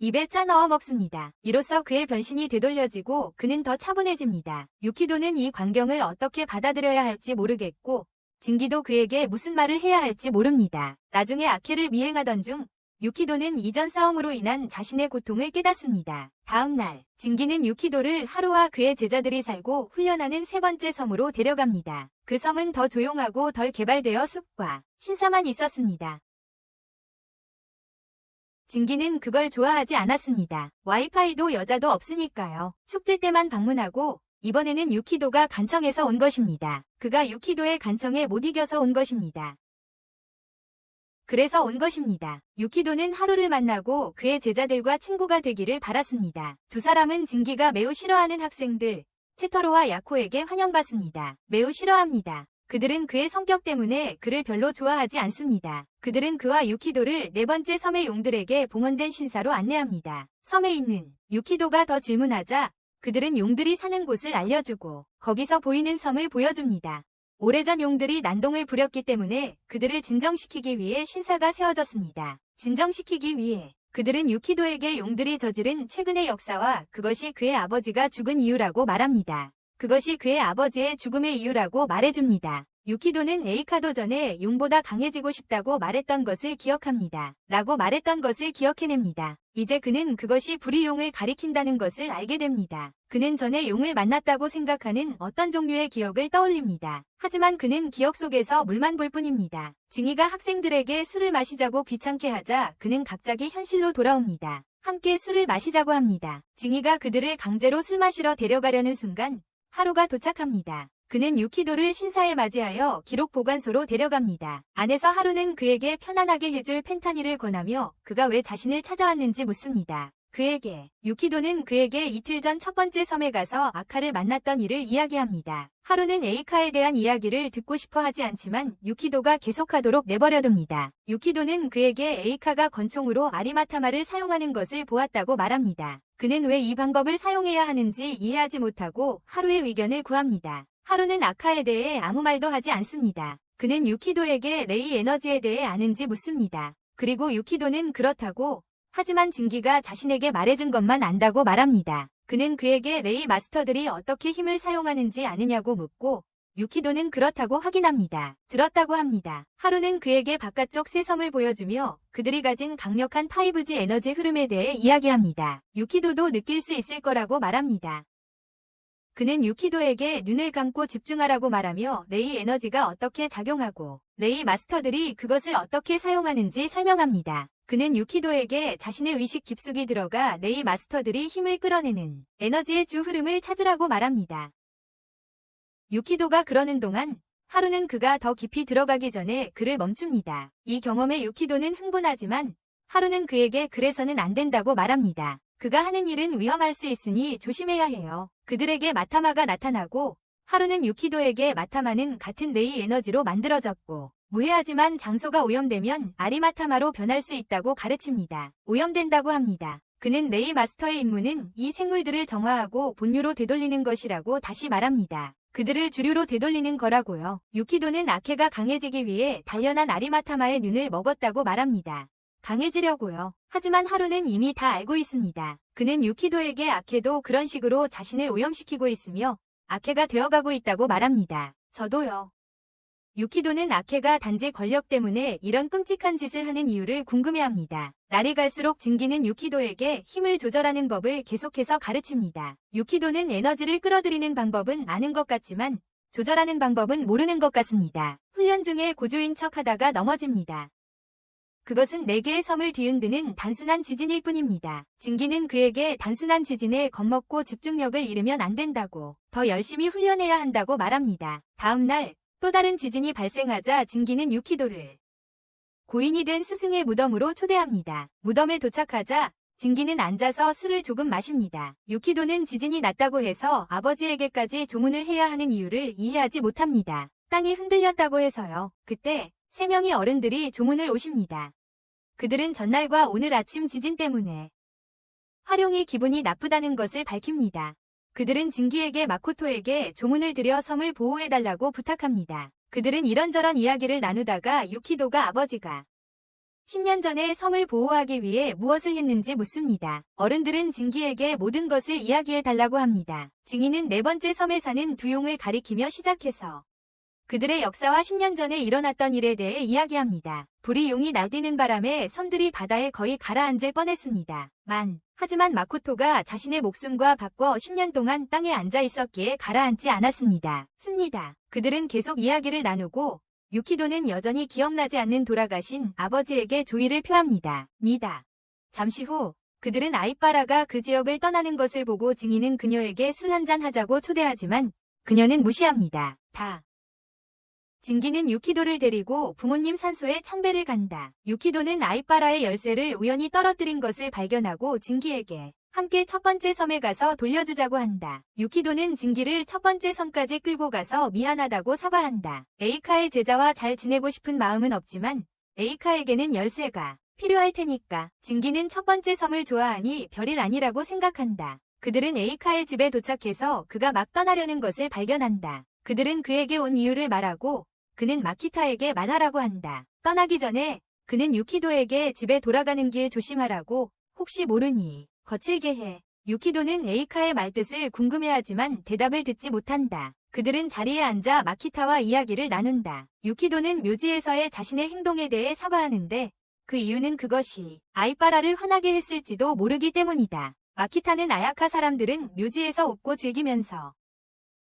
Speaker 1: 입에 짜 넣어 먹습니다. 이로써 그의 변신이 되돌려지고 그는 더 차분해집니다. 유키도는 이 광경을 어떻게 받아들여야 할지 모르겠고 징기도 그에게 무슨 말을 해야 할지 모릅니다. 나중에 아케를 미행하던 중 유키도는 이전 싸움으로 인한 자신의 고통을 깨닫습니다. 다음 날 징기는 유키도를 하루와 그의 제자들이 살고 훈련하는 세 번째 섬으로 데려갑니다. 그 섬은 더 조용하고 덜 개발되어 숲과 신사만 있었습니다. 징기는 그걸 좋아하지 않았습니다. 와이파이도 여자도 없으니까요. 축제 때만 방문하고 이번에는 유키도가 간청해서 온 것입니다. 그가 유키도의 간청에 못 이겨서 온 것입니다. 그래서 온 것입니다. 유키도는 하루를 만나고 그의 제자들과 친구가 되기를 바랐습니다. 두 사람은 징기가 매우 싫어하는 학생들 채터로와 야코에게 환영받습니다. 매우 싫어합니다. 그들은 그의 성격 때문에 그를 별로 좋아하지 않습니다. 그들은 그와 유키도를 네 번째 섬의 용들에게 봉헌된 신사로 안내합니다. 섬에 있는 유키도가 더 질문하자 그들은 용들이 사는 곳을 알려주고 거기서 보이는 섬을 보여줍니다. 오래전 용들이 난동을 부렸기 때문에 그들을 진정시키기 위해 신사가 세워졌습니다. 진정시키기 위해 그들은 유키도에게 용들이 저지른 최근의 역사와 그것이 그의 아버지가 죽은 이유라고 말합니다. 그것이 그의 아버지의 죽음의 이유라고 말해줍니다. 유키도는 에이카도 전에 용보다 강해지고 싶다고 말했던 것을 기억합니다. 라고 말했던 것을 기억해냅니다. 이제 그는 그것이 불의 용을 가리킨다는 것을 알게 됩니다. 그는 전에 용을 만났다고 생각하는 어떤 종류의 기억을 떠올립니다. 하지만 그는 기억 속에서 물만 볼 뿐입니다. 징이가 학생들에게 술을 마시자고 귀찮게 하자 그는 갑자기 현실로 돌아옵니다. 함께 술을 마시자고 합니다. 징이가 그들을 강제로 술 마시러 데려가려는 순간 하루가 도착합니다. 그는 유키도를 신사에 맞이하여 기록 보관소로 데려갑니다. 안에서 하루는 그에게 편안하게 해줄 펜타닐을 권하며 그가 왜 자신을 찾아왔는지 묻습니다. 유키도는 그에게 이틀 전 첫 번째 섬에 가서 아카를 만났던 일을 이야기합니다. 하루는 에이카에 대한 이야기를 듣고 싶어 하지 않지만 유키도가 계속하도록 내버려둡니다. 유키도는 그에게 에이카가 권총으로 아리마타마를 사용하는 것을 보았다고 말합니다. 그는 왜 이 방법을 사용해야 하는지 이해하지 못하고 하루의 의견을 구합니다. 하루는 아카에 대해 아무 말도 하지 않습니다. 그는 유키도에게 레이 에너지에 대해 아는지 묻습니다. 그리고 유키도는 그렇다고 하지만 징기가 자신에게 말해준 것만 안다고 말합니다. 그는 그에게 레이 마스터들이 어떻게 힘을 사용하는지 아느냐고 묻고 유키도는 그렇다고 확인합니다. 들었다고 합니다. 하루는 그에게 바깥쪽 새 섬을 보여주며 그들이 가진 강력한 5G 에너지 흐름에 대해 이야기합니다. 유키도도 느낄 수 있을 거라고 말합니다. 그는 유키도에게 눈을 감고 집중하라고 말하며 레이 에너지가 어떻게 작용하고 레이 마스터들이 그것을 어떻게 사용하는지 설명합니다. 그는 유키도에게 자신의 의식 깊숙이 들어가 레이 마스터들이 힘을 끌어내는 에너지의 주 흐름을 찾으라고 말합니다. 유키도가 그러는 동안 하루는 그가 더 깊이 들어가기 전에 그를 멈춥니다. 이 경험에 유키도는 흥분하지만 하루는 그에게 그래서는 안 된다고 말합니다. 그가 하는 일은 위험할 수 있으니 조심해야 해요. 그들에게 마타마가 나타나고 하루는 유키도에게 마타마는 같은 레이 에너지로 만들어졌고 무해하지만 장소가 오염되면 아리마타마로 변할 수 있다고 가르칩니다. 오염된다고 합니다. 그는 레이 마스터의 임무는 이 생물들을 정화하고 본류로 되돌리는 것이라고 다시 말합니다. 그들을 주류로 되돌리는 거라고요. 유키도는 아케가 강해지기 위해 단련한 아리마타마의 눈을 먹었다고 말합니다. 강해지려고요. 하지만 하루는 이미 다 알고 있습니다. 그는 유키도에게 아케도 그런 식으로 자신을 오염시키고 있으며 아케가 되어가고 있다고 말합니다. 저도요. 유키도는 아케가 단지 권력 때문에 이런 끔찍한 짓을 하는 이유를 궁금해합니다. 날이 갈수록 진기는 유키도에게 힘을 조절하는 법을 계속해서 가르칩니다. 유키도는 에너지를 끌어들이는 방법은 아는 것 같지만 조절하는 방법은 모르는 것 같습니다. 훈련 중에 고조인 척하다가 넘어집니다. 그것은 4개의 섬을 뒤흔드는 단순한 지진일 뿐입니다. 진기는 그에게 단순한 지진에 겁먹고 집중력을 잃으면 안 된다고 더 열심히 훈련해야 한다고 말합니다. 다음 날 또 다른 지진이 발생하자 진기는 유키도를 고인이 된 스승의 무덤으로 초대합니다. 무덤에 도착하자 진기는 앉아서 술을 조금 마십니다. 유키도는 지진이 났다고 해서 아버지에게까지 조문을 해야 하는 이유를 이해하지 못합니다. 땅이 흔들렸다고 해서요. 그때 3명의 어른들이 조문을 오십니다. 그들은 전날과 오늘 아침 지진 때문에 화룡이 기분이 나쁘다는 것을 밝힙니다. 그들은 진기에게 마코토에게 조문을 드려 섬을 보호해달라고 부탁합니다. 그들은 이런저런 이야기를 나누다가 유키도가 아버지가 10년 전에 섬을 보호하기 위해 무엇을 했는지 묻습니다. 어른들은 진기에게 모든 것을 이야기해달라고 합니다. 증인은 4번째 섬에 사는 두 용을 가리키며 시작해서 그들의 역사와 10년 전에 일어났던 일에 대해 이야기합니다. 불이 용이 날뛰는 바람에 섬들이 바다에 거의 가라앉을 뻔했습니다. 하지만 마코토가 자신의 목숨과 바꿔 10년 동안 땅에 앉아 있었기에 가라앉지 않았습니다. 그들은 계속 이야기를 나누고 유키도는 여전히 기억나지 않는 돌아가신 아버지에게 조의를 표합니다. 잠시 후 그들은 아이빠라가 그 지역을 떠나는 것을 보고 증인은 그녀에게 술 한잔 하자고 초대하지만 그녀는 무시합니다. 진기는 유키도를 데리고 부모님 산소에 참배를 간다. 유키도는 아이빠라의 열쇠를 우연히 떨어뜨린 것을 발견하고 진기에게 함께 첫 번째 섬에 가서 돌려주자고 한다. 유키도는 진기를 첫 번째 섬까지 끌고 가서 미안하다고 사과한다. 에이카의 제자와 잘 지내고 싶은 마음은 없지만 에이카에게는 열쇠가 필요할 테니까. 진기는 첫 번째 섬을 좋아하니 별일 아니라고 생각한다. 그들은 에이카의 집에 도착해서 그가 막 떠나려는 것을 발견한다. 그들은 그에게 온 이유를 말하고 그는 마키타에게 말하라고 한다. 떠나기 전에 그는 유키도에게 집에 돌아가는 길 조심하라고 혹시 모르니 거칠게 해. 유키도는 에이카의 말뜻을 궁금해하지만 대답을 듣지 못한다. 그들은 자리에 앉아 마키타와 이야기를 나눈다. 유키도는 묘지에서의 자신의 행동에 대해 사과하는데 그 이유는 그것이 아이빠라를 화나게 했을지도 모르기 때문이다. 마키타는 아야카 사람들은 묘지에서 웃고 즐기면서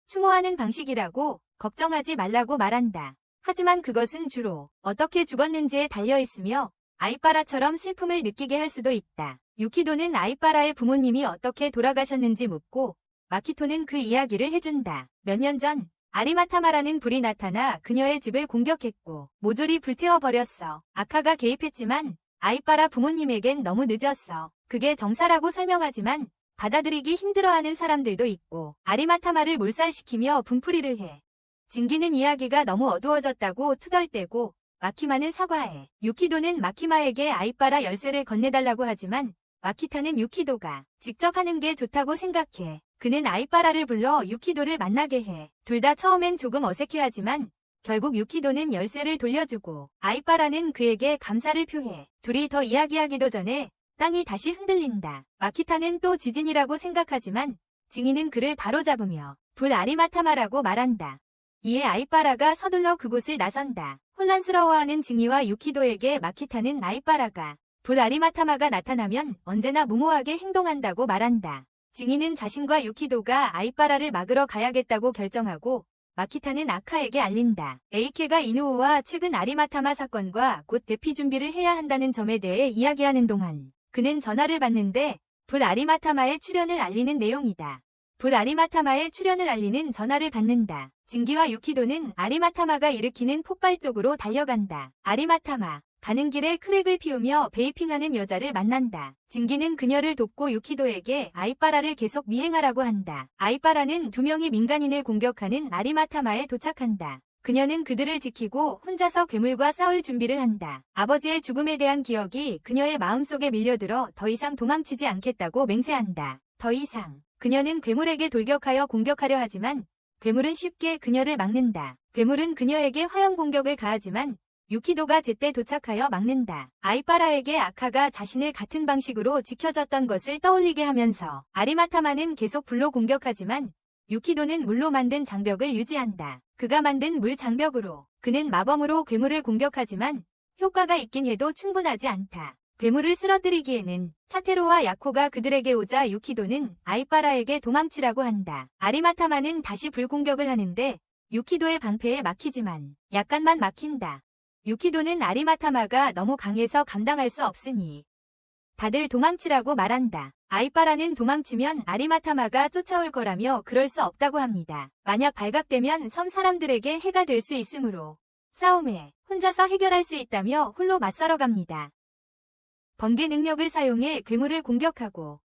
Speaker 1: 추모하는 방식이라고 걱정하지 말라고 말한다. 하지만 그것은 주로 어떻게 죽었는지에 달려있으며 아이빠라처럼 슬픔을 느끼게 할 수도 있다. 유키도는 아이빠라의 부모님이 어떻게 돌아가셨는지 묻고 마키토는 그 이야기를 해준다. 몇 년 전 아리마타마라는 불이 나타나 그녀의 집을 공격했고 모조리 불태워버렸어. 아카가 개입했지만 아이빠라 부모님에겐 너무 늦었어. 그게 정사라고 설명하지만 받아들이기 힘들어하는 사람들도 있고 아리마타마를 몰살시키며 분풀이를 해. 진기는 이야기가 너무 어두워졌다고 투덜대고 마키마는 사과해. 유키도는 마키마에게 아이빠라 열쇠를 건네달라고 하지만 마키타는 유키도가 직접 하는 게 좋다고 생각해. 그는 아이빠라를 불러 유키도를 만나게 해. 둘 다 처음엔 조금 어색해하지만 결국 유키도는 열쇠를 돌려주고 아이빠라는 그에게 감사를 표해. 둘이 더 이야기하기도 전에 땅이 다시 흔들린다. 마키타는 또 지진이라고 생각하지만 증인은 그를 바로잡으며 불 아리마타마라고 말한다. 이에 아이빠라가 서둘러 그곳을 나선다. 혼란스러워하는 증이와 유키도에게 마키타는 아이빠라가 불 아리마타마가 나타나면 언제나 무모하게 행동한다고 말한다. 징이는 자신과 유키도가 아이빠라를 막으러 가야겠다고 결정하고 마키타는 아카에게 알린다. 에이케가 이누오와 최근 아리마타마 사건과 곧 대피 준비를 해야 한다는 점에 대해 이야기하는 동안 그는 전화를 받는데 불 아리마타마의 출연을 알리는 내용이다. 불 아리마타마의 출연을 알리는 전화를 받는다. 징기와 유키도는 아리마타마가 일으키는 폭발 쪽으로 달려간다. 아리마타마, 가는 길에 크랙을 피우며 베이핑하는 여자를 만난다. 징기는 그녀를 돕고 유키도에게 아이빠라를 계속 미행하라고 한다. 아이빠라는 2명의 민간인을 공격하는 아리마타마에 도착한다. 그녀는 그들을 지키고 혼자서 괴물과 싸울 준비를 한다. 아버지의 죽음에 대한 기억이 그녀의 마음속에 밀려들어 더 이상 도망치지 않겠다고 맹세한다. 더 이상. 그녀는 괴물에게 돌격하여 공격하려 하지만 괴물은 쉽게 그녀를 막는다. 괴물은 그녀에게 화염 공격을 가하지만 유키도가 제때 도착하여 막는다. 아이빠라에게 아카가 자신을 같은 방식으로 지켜줬던 것을 떠올리게 하면서 아리마타마는 계속 불로 공격하지만 유키도는 물로 만든 장벽을 유지한다. 그가 만든 물 장벽으로 그는 마범으로 괴물을 공격하지만 효과가 있긴 해도 충분하지 않다. 괴물을 쓰러뜨리기에는 차테로와 야코가 그들에게 오자 유키도는 아이빠라에게 도망치라고 한다. 아리마타마는 다시 불공격을 하는데 유키도의 방패에 막히지만 약간만 막힌다. 유키도는 아리마타마가 너무 강해서 감당할 수 없으니 다들 도망치라고 말한다. 아이빠라는 도망치면 아리마타마가 쫓아올 거라며 그럴 수 없다고 합니다. 만약 발각되면 섬 사람들에게 해가 될 수 있으므로 싸움에 혼자서 해결할 수 있다며 홀로 맞서러 갑니다. 번개 능력을 사용해 괴물을 공격하고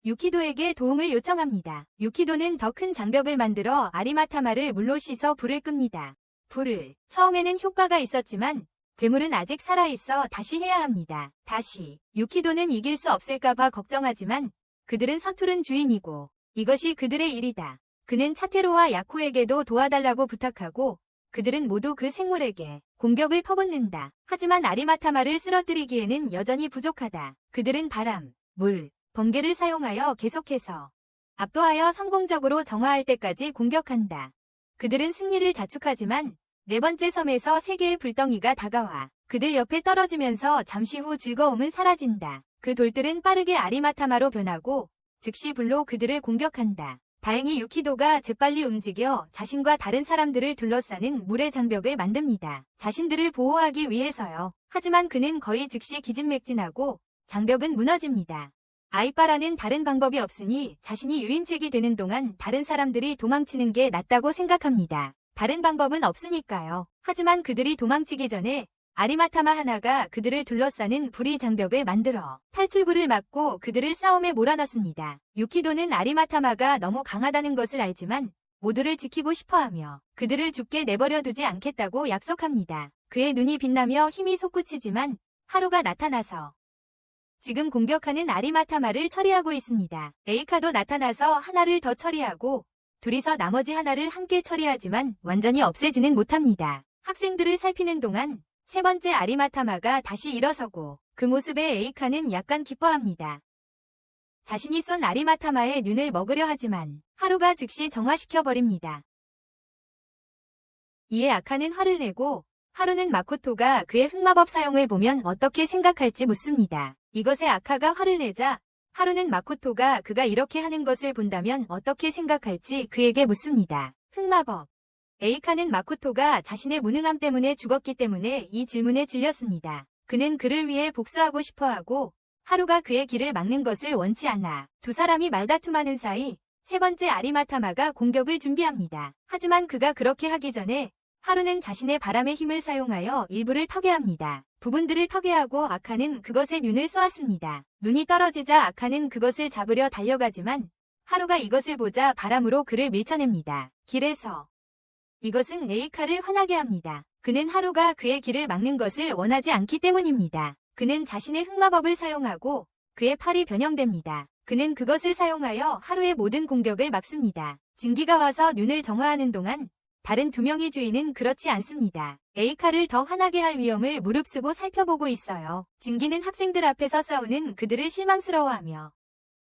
Speaker 1: 유키도에게 도움을 요청합니다. 유키도는 더 큰 장벽을 만들어 아리마타마를 물로 씻어 불을 끕니다. 불을 처음에는 효과가 있었지만 괴물은 아직 살아있어 다시 해야 합니다. 다시 유키도는 이길 수 없을까봐 걱정하지만 그들은 서투른 주인이고 이것이 그들의 일이다. 그는 차테로와 야코에게도 도와달라고 부탁하고 그들은 모두 그 생물에게 공격을 퍼붓는다. 하지만 아리마타마를 쓰러뜨리기에는 여전히 부족하다. 그들은 바람, 물, 번개를 사용하여 계속해서 압도하여 성공적으로 정화할 때까지 공격한다. 그들은 승리를 자축하지만 네 번째 섬에서 세 개의 불덩이가 다가와 그들 옆에 떨어지면서 잠시 후 즐거움은 사라진다. 그 돌들은 빠르게 아리마타마로 변하고 즉시 불로 그들을 공격한다. 다행히 유키도가 재빨리 움직여 자신과 다른 사람들을 둘러싸는 물의 장벽을 만듭니다. 자신들을 보호하기 위해서요. 하지만 그는 거의 즉시 기진맥진하고 장벽은 무너집니다. 아이빠라는 다른 방법이 없으니 자신이 유인책이 되는 동안 다른 사람들이 도망치는 게 낫다고 생각합니다. 다른 방법은 없으니까요. 하지만 그들이 도망치기 전에 아리마타마 하나가 그들을 둘러싸는 불의 장벽을 만들어 탈출구를 막고 그들을 싸움에 몰아넣습니다. 유키도는 아리마타마가 너무 강하다는 것을 알지만 모두를 지키고 싶어하며 그들을 죽게 내버려 두지 않겠다고 약속합니다. 그의 눈이 빛나며 힘이 솟구치지만 하루가 나타나서 지금 공격하는 아리마타마를 처리하고 있습니다. 에이카도 나타나서 하나를 더 처리하고 둘이서 나머지 하나를 함께 처리하지만 완전히 없애지는 못합니다. 학생들을 살피는 동안 세 번째 아리마타마가 다시 일어서고 그 모습에 에이카는 약간 기뻐합니다. 자신이 쏜 아리마타마의 눈을 먹으려 하지만 하루가 즉시 정화시켜버립니다. 이에 아카는 화를 내고 하루는 마코토가 그의 흑마법 사용을 보면 어떻게 생각할지 묻습니다. 이것에 아카가 화를 내자 하루는 마코토가 그가 이렇게 하는 것을 본다면 어떻게 생각할지 그에게 묻습니다. 흑마법. 에이카는 마코토가 자신의 무능함 때문에 죽었기 때문에 이 질문에 질렸습니다. 그는 그를 위해 복수하고 싶어하고 하루가 그의 길을 막는 것을 원치 않아 두 사람이 말다툼하는 사이 세 번째 아리마타마가 공격을 준비합니다. 하지만 그가 그렇게 하기 전에 하루는 자신의 바람의 힘을 사용하여 일부를 파괴합니다. 부분들을 파괴하고 아카는 그것에 눈을 쏘았습니다. 눈이 떨어지자 아카는 그것을 잡으려 달려가지만 하루가 이것을 보자 바람으로 그를 밀쳐냅니다. 길에서 이것은 에이카를 화나게 합니다. 그는 하루가 그의 길을 막는 것을 원하지 않기 때문입니다. 그는 자신의 흑마법을 사용하고 그의 팔이 변형됩니다. 그는 그것을 사용하여 하루의 모든 공격을 막습니다. 징기가 와서 눈을 정화하는 동안 다른 두 명의 주인은 그렇지 않습니다. 에이카를 더 화나게 할 위험을 무릅쓰고 살펴보고 있어요. 징기는 학생들 앞에서 싸우는 그들을 실망스러워하며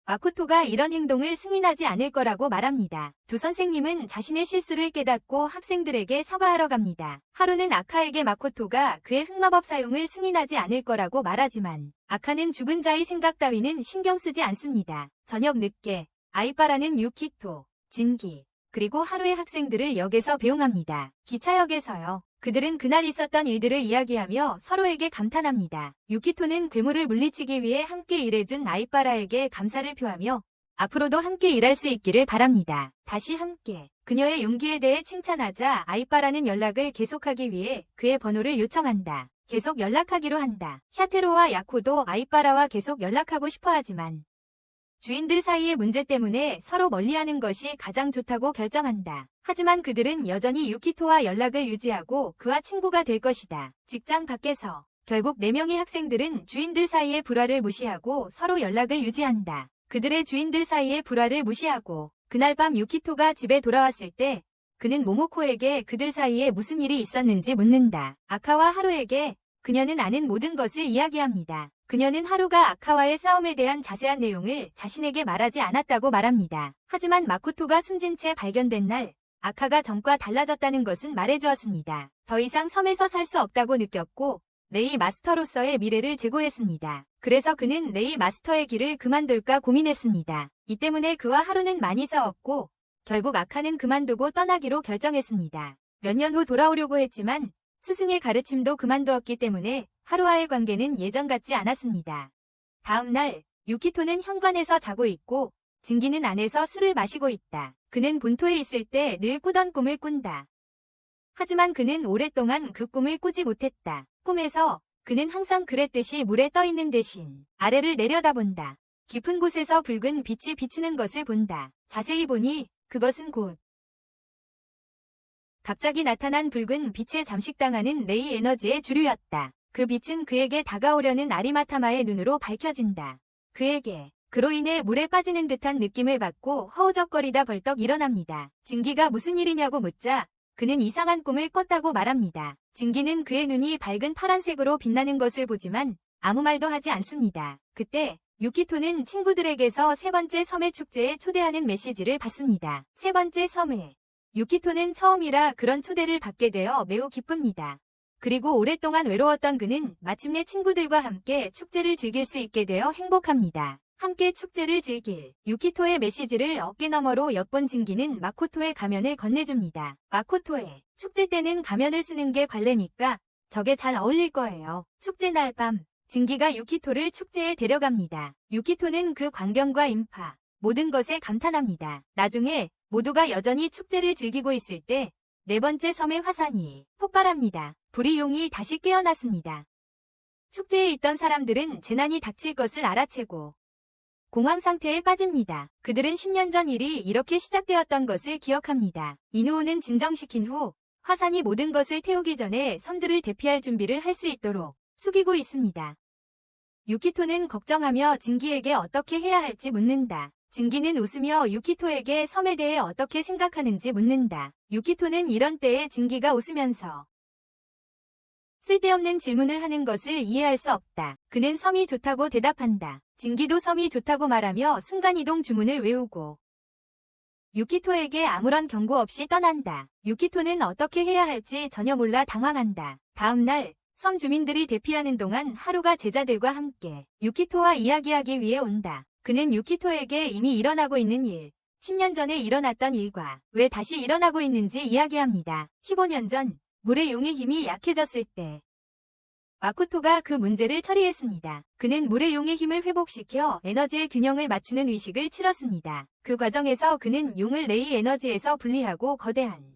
Speaker 1: 마코토가 이런 행동을 승인하지 않을 거라고 말합니다. 두 선생님은 자신의 실수를 깨닫고 학생들에게 사과하러 갑니다. 하루는 아카에게 마코토가 그의 흑마법 사용을 승인하지 않을 거라고 말하지만 아카는 죽은 자의 생각 따위는 신경 쓰지 않습니다. 저녁 늦게 아이빠라는 유키토, 진기, 그리고 하루의 학생들을 역에서 배웅합니다. 기차역에서요. 그들은 그날 있었던 일들을 이야기하며 서로에게 감탄합니다. 유키토는 괴물을 물리치기 위해 함께 일해준 아이빠라에게 감사를 표하며 앞으로도 함께 일할 수 있기를 바랍니다. 다시 함께. 그녀의 용기에 대해 칭찬하자 아이빠라는 연락을 계속하기 위해 그의 번호를 요청한다. 계속 연락하기로 한다. 샤테로와 야코도 아이빠라와 계속 연락하고 싶어 하지만 주인들 사이의 문제 때문에 서로 멀리하는 것이 가장 좋다고 결정한다. 하지만 그들은 여전히 유키토와 연락을 유지하고 그와 친구가 될 것이다. 직장 밖에서 결국 4명의 학생들은 주인들 사이의 불화를 무시하고 서로 연락을 유지한다. 그들의 주인들 사이의 불화를 무시하고 그날 밤 유키토가 집에 돌아왔을 때 그는 모모코에게 그들 사이에 무슨 일이 있었는지 묻는다. 아카와 하루에게 그녀는 아는 모든 것을 이야기합니다. 그녀는 하루가 아카와의 싸움에 대한 자세한 내용을 자신에게 말하지 않았다고 말합니다. 하지만 마코토가 숨진 채 발견된 날 아카가 전과 달라졌다는 것은 말해주었습니다. 더 이상 섬에서 살 수 없다고 느꼈고 레이 마스터로서의 미래를 제고했습니다. 그래서 그는 레이 마스터의 길을 그만둘까 고민했습니다. 이 때문에 그와 하루는 많이 싸웠고 결국 아카는 그만두고 떠나기로 결정했습니다. 몇 년 후 돌아오려고 했지만 스승의 가르침도 그만두었기 때문에 하루와의 관계는 예전 같지 않았습니다. 다음 날 유키토는 현관에서 자고 있고 진기는 안에서 술을 마시고 있다. 그는 본토에 있을 때 늘 꾸던 꿈을 꾼다. 하지만 그는 오랫동안 그 꿈을 꾸지 못했다. 꿈에서 그는 항상 그랬듯이 물에 떠 있는 대신 아래를 내려다본다. 깊은 곳에서 붉은 빛이 비추는 것을 본다. 자세히 보니 그것은 곧 갑자기 나타난 붉은 빛에 잠식당하는 레이 에너지의 주류였다. 그 빛은 그에게 다가오려는 아리마타마의 눈으로 밝혀진다. 그에게 그로 인해 물에 빠지는 듯한 느낌을 받고 허우적거리다 벌떡 일어납니다. 진기가 무슨 일이냐고 묻자 그는 이상한 꿈을 꿨다고 말합니다. 진기는 그의 눈이 밝은 파란색으로 빛나는 것을 보지만 아무 말도 하지 않습니다. 그때 유키토는 친구들에게서 세 번째 섬의 축제에 초대하는 메시지를 받습니다. 세 번째 섬에 유키토는 처음이라 그런 초대를 받게 되어 매우 기쁩니다. 그리고 오랫동안 외로웠던 그는 마침내 친구들과 함께 축제를 즐길 수 있게 되어 행복합니다. 함께 축제를 즐길 유키토의 메시지를 어깨너머로 엿본 진기는 마코토의 가면을 건네줍니다. 마코토의 축제 때는 가면을 쓰는 게 관례니까 저게 잘 어울릴 거예요. 축제 날 밤 진기가 유키토를 축제에 데려갑니다. 유키토는 그 광경과 인파 모든 것에 감탄합니다. 나중에 모두가 여전히 축제를 즐기고 있을 때 네 번째 섬의 화산이 폭발합니다. 불의 용이 다시 깨어났습니다. 축제에 있던 사람들은 재난이 닥칠 것을 알아채고 공황 상태에 빠집니다. 그들은 10년 전 일이 이렇게 시작되었던 것을 기억합니다. 이누오는 진정시킨 후 화산이 모든 것을 태우기 전에 섬들을 대피할 준비를 할 수 있도록 숙이고 있습니다. 유키토는 걱정하며 진기에게 어떻게 해야 할지 묻는다. 진기는 웃으며 유키토에게 섬에 대해 어떻게 생각하는지 묻는다. 유키토는 이런 때에 진기가 웃으면서 쓸데없는 질문을 하는 것을 이해할 수 없다. 그는 섬이 좋다고 대답한다. 진기도 섬이 좋다고 말하며 순간이동 주문을 외우고 유키토에게 아무런 경고 없이 떠난다. 유키토는 어떻게 해야 할지 전혀 몰라 당황한다. 다음 날 섬 주민들이 대피하는 동안 하루가 제자들과 함께 유키토와 이야기하기 위해 온다. 그는 유키토에게 이미 일어나고 있는 일, 10년 전에 일어났던 일과 왜 다시 일어나고 있는지 이야기합니다. 15년 전 물의 용의 힘이 약해졌을 때 마코토가 그 문제를 처리했습니다. 그는 물의 용의 힘을 회복시켜 에너지의 균형을 맞추는 의식을 치렀습니다. 그 과정에서 그는 용을 레이 에너지에서 분리하고 거대한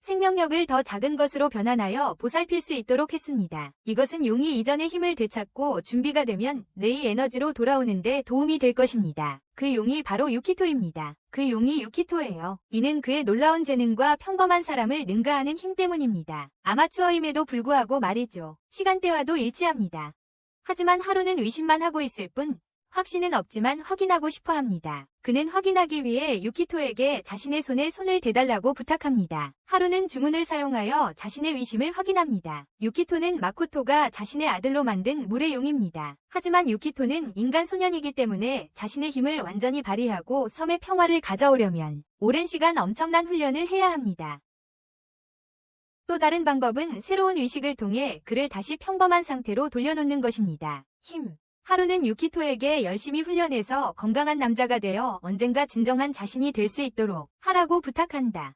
Speaker 1: 생명력을 더 작은 것으로 변환하여 보살필 수 있도록 했습니다. 이것은 용이 이전의 힘을 되찾고 준비가 되면 레이 에너지로 돌아오는 데 도움이 될 것입니다. 그 용이 바로 유키토입니다. 그 용이 유키토예요. 이는 그의 놀라운 재능과 평범한 사람을 능가하는 힘 때문입니다. 아마추어임에도 불구하고 말이죠. 시간대와도 일치합니다. 하지만 하루는 의심만 하고 있을 뿐 확신은 없지만 확인하고 싶어 합니다. 그는 확인하기 위해 유키토에게 자신의 손에 손을 대달라고 부탁합니다. 하루는 주문을 사용하여 자신의 위심을 확인합니다. 유키토는 마코토가 자신의 아들로 만든 물의 용입니다. 하지만 유키토는 인간 소년이기 때문에 자신의 힘을 완전히 발휘하고 섬의 평화를 가져오려면 오랜 시간 엄청난 훈련을 해야 합니다. 또 다른 방법은 새로운 의식을 통해 그를 다시 평범한 상태로 돌려놓는 것입니다. 힘. 하루는 유키토에게 열심히 훈련해서 건강한 남자가 되어 언젠가 진정한 자신이 될 수 있도록 하라고 부탁한다.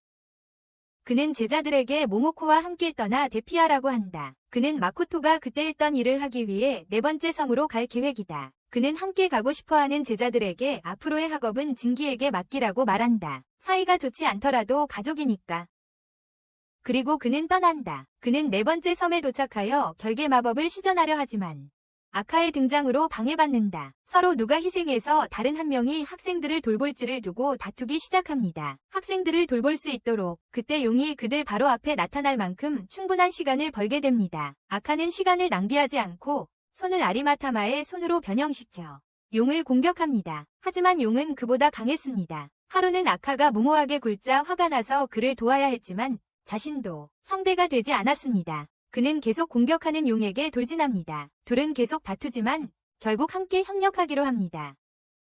Speaker 1: 그는 제자들에게 모모코와 함께 떠나 대피하라고 한다. 그는 마코토가 그때 했던 일을 하기 위해 4번째 섬으로 갈 계획이다. 그는 함께 가고 싶어하는 제자들에게 앞으로의 학업은 진기에게 맡기라고 말한다. 사이가 좋지 않더라도 가족이니까. 그리고 그는 떠난다. 그는 4번째 섬에 도착하여 결계 마법을 시전하려 하지만 아카의 등장으로 방해받는다. 서로 누가 희생해서 다른 한 명이 학생들을 돌볼지를 두고 다투기 시작합니다. 학생들을 돌볼 수 있도록 그때 용이 그들 바로 앞에 나타날 만큼 충분한 시간을 벌게 됩니다. 아카는 시간을 낭비하지 않고 손을 아리마타마의 손으로 변형시켜 용을 공격합니다. 하지만 용은 그보다 강했습니다. 하루는 아카가 무모하게 굴자 화가 나서 그를 도와야 했지만 자신도 상대가 되지 않았습니다. 그는 계속 공격하는 용에게 돌진합니다. 둘은 계속 다투지만 결국 함께 협력하기로 합니다.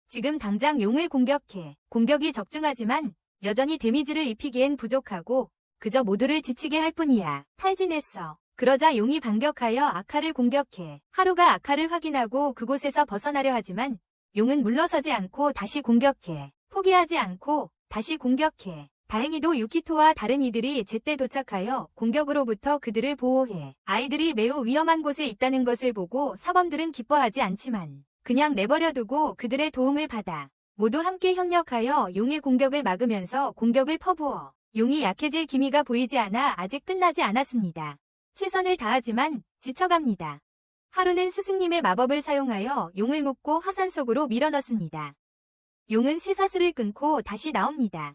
Speaker 1: 지금 당장 용을 공격해. 공격이 적중하지만 여전히 데미지를 입히기엔 부족하고 그저 모두를 지치게 할 뿐이야. 탈진했어. 그러자 용이 반격하여 아카를 공격해. 하루가 아카를 확인하고 그곳에서 벗어나려 하지만 용은 물러서지 않고 다시 공격해. 포기하지 않고 다시 공격해. 다행히도 유키토와 다른 이들이 제때 도착하여 공격으로부터 그들을 보호해. 아이들이 매우 위험한 곳에 있다는 것을 보고 사범들은 기뻐하지 않지만 그냥 내버려두고 그들의 도움을 받아 모두 함께 협력하여 용의 공격을 막으면서 공격을 퍼부어 용이 약해질 기미가 보이지 않아 아직 끝나지 않았습니다. 최선을 다하지만 지쳐갑니다. 하루는 스승님의 마법을 사용하여 용을 묶고 화산 속으로 밀어넣습니다. 용은 쇠사슬을 끊고 다시 나옵니다.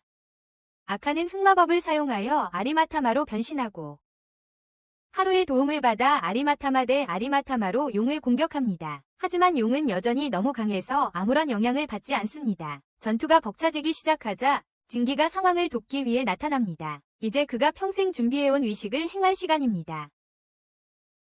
Speaker 1: 아카는 흑마법을 사용하여 아리마타마로 변신하고 하루의 도움을 받아 아리마타마 대 아리마타마로 용을 공격합니다. 하지만 용은 여전히 너무 강해서 아무런 영향을 받지 않습니다. 전투가 벅차지기 시작하자 진기가 상황을 돕기 위해 나타납니다. 이제 그가 평생 준비해온 의식을 행할 시간입니다.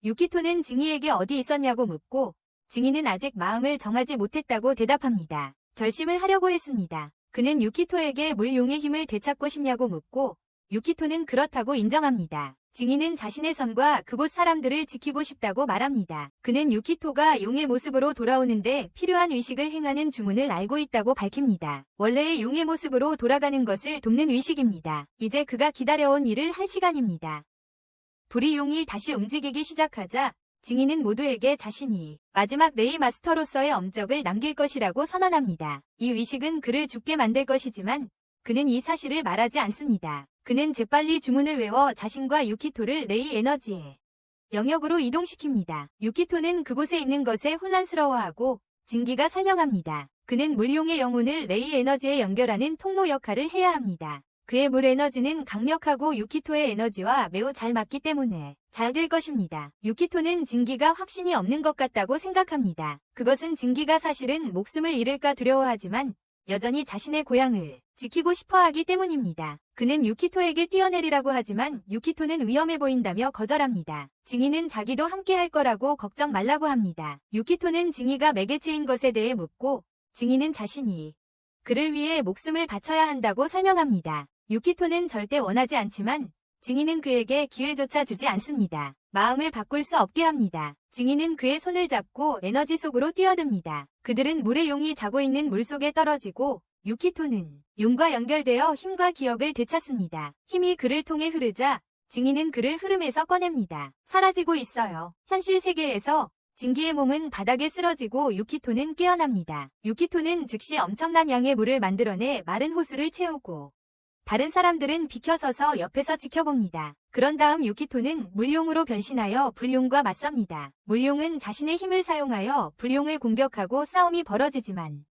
Speaker 1: 유키토는 징이에게 어디 있었냐고 묻고 징이는 아직 마음을 정하지 못했다고 대답합니다. 결심을 하려고 했습니다. 그는 유키토에게 물용의 힘을 되찾고 싶냐고 묻고 유키토는 그렇다고 인정합니다. 징이는 자신의 섬과 그곳 사람들을 지키고 싶다고 말합니다. 그는 유키토가 용의 모습으로 돌아오는데 필요한 의식을 행하는 주문을 알고 있다고 밝힙니다. 원래의 용의 모습으로 돌아가는 것을 돕는 의식입니다. 이제 그가 기다려온 일을 할 시간입니다. 불이 용이 다시 움직이기 시작하자 징이는 모두에게 자신이 마지막 레이 마스터로서의 엄적을 남길 것이라고 선언합니다. 이 의식은 그를 죽게 만들 것이지만 그는 이 사실을 말하지 않습니다. 그는 재빨리 주문을 외워 자신과 유키토를 레이 에너지의 영역으로 이동시킵니다. 유키토는 그곳에 있는 것에 혼란스러워하고 진기가 설명합니다. 그는 물용의 영혼을 레이 에너지에 연결하는 통로 역할을 해야 합니다. 그의 물 에너지는 강력하고 유키토의 에너지와 매우 잘 맞기 때문에 잘 될 것입니다. 유키토는 진기가 확신이 없는 것 같다고 생각합니다. 그것은 진기가 사실은 목숨을 잃을까 두려워하지만 여전히 자신의 고향을 지키고 싶어하기 때문입니다. 그는 유키토에게 뛰어내리라고 하지만 유키토는 위험해 보인다며 거절합니다. 징이는 자기도 함께 할 거라고 걱정 말라고 합니다. 유키토는 징이가 매개체인 것에 대해 묻고 징이는 자신이 그를 위해 목숨을 바쳐야 한다고 설명합니다. 유키토는 절대 원하지 않지만 징이는 그에게 기회조차 주지 않습니다. 마음을 바꿀 수 없게 합니다. 징이는 그의 손을 잡고 에너지 속으로 뛰어듭니다. 그들은 물의 용이 자고 있는 물속에 떨어지고 유키토는 용과 연결되어 힘과 기억을 되찾습니다. 힘이 그를 통해 흐르자 징이는 그를 흐름에서 꺼냅니다. 사라지고 있어요. 현실 세계에서 진기의 몸은 바닥에 쓰러지고 유키토는 깨어납니다. 유키토는 즉시 엄청난 양의 물을 만들어내 마른 호수를 채우고 다른 사람들은 비켜서서 옆에서 지켜봅니다. 그런 다음 유키토는 물용으로 변신하여 불용과 맞섭니다. 물용은 자신의 힘을 사용하여 불용을 공격하고 싸움이 벌어지지만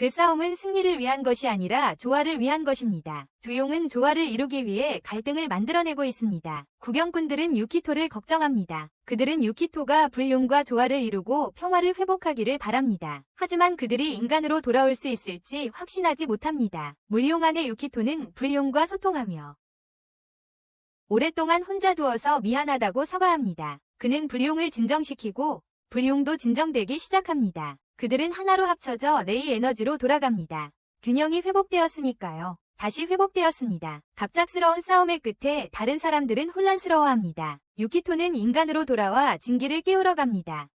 Speaker 1: 그 싸움은 승리를 위한 것이 아니라 조화를 위한 것입니다. 두 용은 조화를 이루기 위해 갈등을 만들어내고 있습니다. 구경꾼들은 유키토를 걱정합니다. 그들은 유키토가 불용과 조화를 이루고 평화를 회복하기를 바랍니다. 하지만 그들이 인간으로 돌아올 수 있을지 확신하지 못합니다. 물용 안의 유키토는 불용과 소통하며 오랫동안 혼자 두어서 미안하다고 사과합니다. 그는 불용을 진정시키고 불용도 진정되기 시작합니다. 그들은 하나로 합쳐져 레이 에너지로 돌아갑니다. 균형이 회복되었으니까요. 다시 회복되었습니다. 갑작스러운 싸움의 끝에 다른 사람들은 혼란스러워합니다. 유키토는 인간으로 돌아와 진기를 깨우러 갑니다.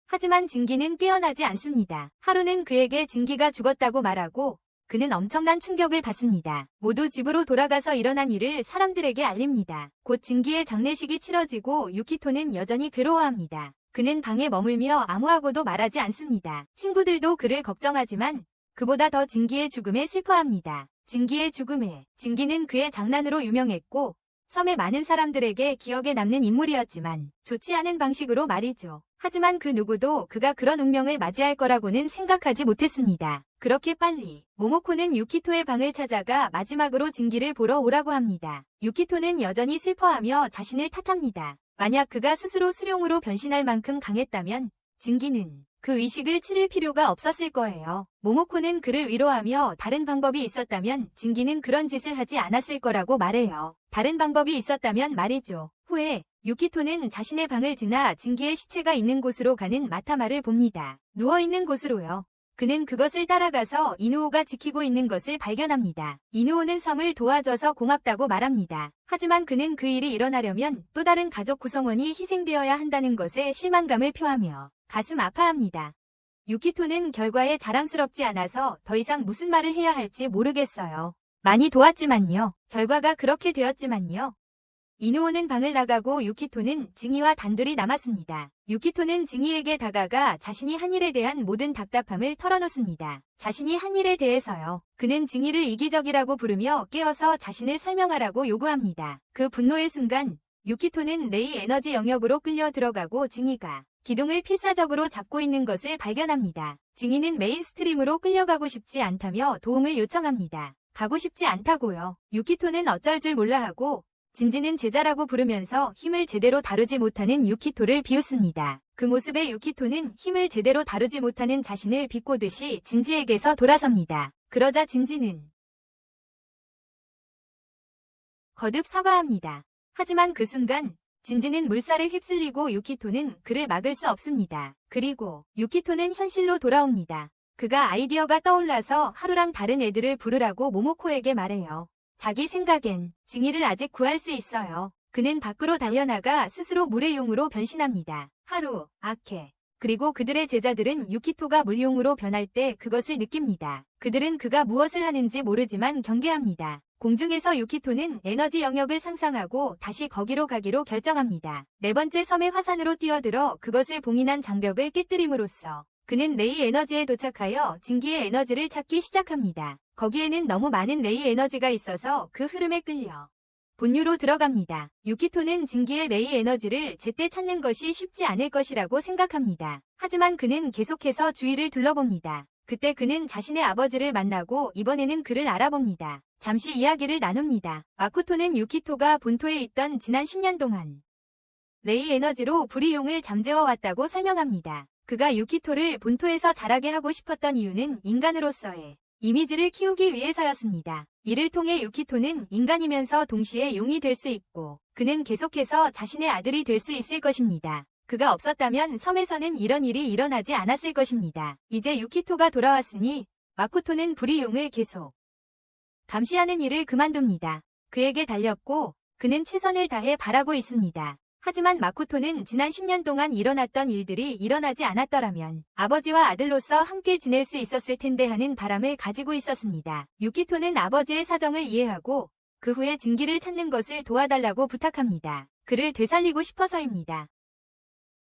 Speaker 1: 하지만 진기는 깨어나지 않습니다. 하루는 그에게 진기가 죽었다고 말하고 그는 엄청난 충격을 받습니다. 모두 집으로 돌아가서 일어난 일을 사람들에게 알립니다. 곧 진기의 장례식이 치러지고 유키토는 여전히 괴로워합니다. 그는 방에 머물며 아무하고도 말하지 않습니다. 친구들도 그를 걱정하지만 그보다 더 진기의 죽음에 슬퍼합니다. 진기의 죽음에 진기는 그의 장난으로 유명했고 섬의 많은 사람들에게 기억에 남는 인물이었지만 좋지 않은 방식으로 말이죠. 하지만 그 누구도 그가 그런 운명을 맞이할 거라고는 생각하지 못했습니다. 그렇게 빨리 모모코는 유키토의 방을 찾아가 마지막으로 진기를 보러 오라고 합니다. 유키토는 여전히 슬퍼하며 자신을 탓합니다. 만약 그가 스스로 수룡으로 변신할 만큼 강했다면 진기는 그 의식을 치를 필요가 없었을 거예요. 모모코는 그를 위로하며 다른 방법이 있었다면 진기는 그런 짓을 하지 않았을 거라고 말해요. 다른 방법이 있었다면 말이죠. 후에 유키토는 자신의 방을 지나 진기의 시체가 있는 곳으로 가는 마타마를 봅니다. 누워있는 곳으로요. 그는 그것을 따라가서 이누오가 지키고 있는 것을 발견합니다. 이누오는 섬을 도와줘서 고맙다고 말합니다. 하지만 그는 그 일이 일어나려면 또 다른 가족 구성원이 희생되어야 한다는 것에 실망감을 표하며 가슴 아파합니다. 유키토는 결과에 자랑스럽지 않아서 더 이상 무슨 말을 해야 할지 모르겠어요. 많이 도왔지만요. 결과가 그렇게 되었지만요. 이누오는 방을 나가고 유키토는 징이와 단둘이 남았습니다. 유키토는 징이에게 다가가 자신이 한 일에 대한 모든 답답함을 털어놓습니다. 자신이 한 일에 대해서요. 그는 징이를 이기적이라고 부르며 깨어서 자신을 설명하라고 요구합니다. 그 분노의 순간 유키토는 레이 에너지 영역으로 끌려 들어가고 징이가 기둥을 필사적으로 잡고 있는 것을 발견합니다. 징이는 메인스트림으로 끌려가고 싶지 않다며 도움을 요청합니다. 가고 싶지 않다고요. 유키토는 어쩔 줄 몰라 하고 진지는 제자라고 부르면서 힘을 제대로 다루지 못하는 유키토를 비웃습니다. 그 모습에 유키토는 힘을 제대로 다루지 못하는 자신을 비꼬듯이 진지에게서 돌아섭니다. 그러자 진지는 거듭 사과합니다. 하지만 그 순간 진지는 물살에 휩쓸리고 유키토는 그를 막을 수 없습니다. 그리고 유키토는 현실로 돌아옵니다. 그가 아이디어가 떠올라서 하루랑 다른 애들을 부르라고 모모코에게 말해요. 자기 생각엔 징이를 아직 구할 수 있어요. 그는 밖으로 달려나가 스스로 물의 용으로 변신합니다. 하루, 아케, 그리고 그들의 제자들은 유키토가 물용으로 변할 때 그것을 느낍니다. 그들은 그가 무엇을 하는지 모르지만 경계합니다. 공중에서 유키토는 에너지 영역을 상상하고 다시 거기로 가기로 결정합니다. 네 번째 섬의 화산으로 뛰어들어 그것을 봉인한 장벽을 깨뜨림으로써 그는 레이 에너지에 도착하여 진기의 에너지를 찾기 시작합니다. 거기에는 너무 많은 레이 에너지가 있어서 그 흐름에 끌려 본류로 들어갑니다. 유키토는 진기의 레이 에너지를 제때 찾는 것이 쉽지 않을 것이라고 생각합니다. 하지만 그는 계속해서 주위를 둘러봅니다. 그때 그는 자신의 아버지를 만나고 이번에는 그를 알아봅니다. 잠시 이야기를 나눕니다. 마코토는 유키토가 본토에 있던 지난 10년 동안 레이 에너지로 불이용을 잠재워왔다고 설명합니다. 그가 유키토를 본토에서 자라게 하고 싶었던 이유는 인간으로서의 이미지를 키우기 위해서였습니다. 이를 통해 유키토는 인간이면서 동시에 용이 될 수 있고 그는 계속해서 자신의 아들이 될 수 있을 것입니다. 그가 없었다면 섬에서는 이런 일이 일어나지 않았을 것입니다. 이제 유키토가 돌아왔으니 마코토는 불이용을 계속 감시하는 일을 그만둡니다. 그에게 달렸고 그는 최선을 다해 바라고 있습니다. 하지만 마코토는 지난 10년 동안 일어났던 일들이 일어나지 않았더라면 아버지와 아들로서 함께 지낼 수 있었을 텐데 하는 바람을 가지고 있었습니다. 유키토는 아버지의 사정을 이해하고 그 후에 진기를 찾는 것을 도와달라고 부탁합니다. 그를 되살리고 싶어서입니다.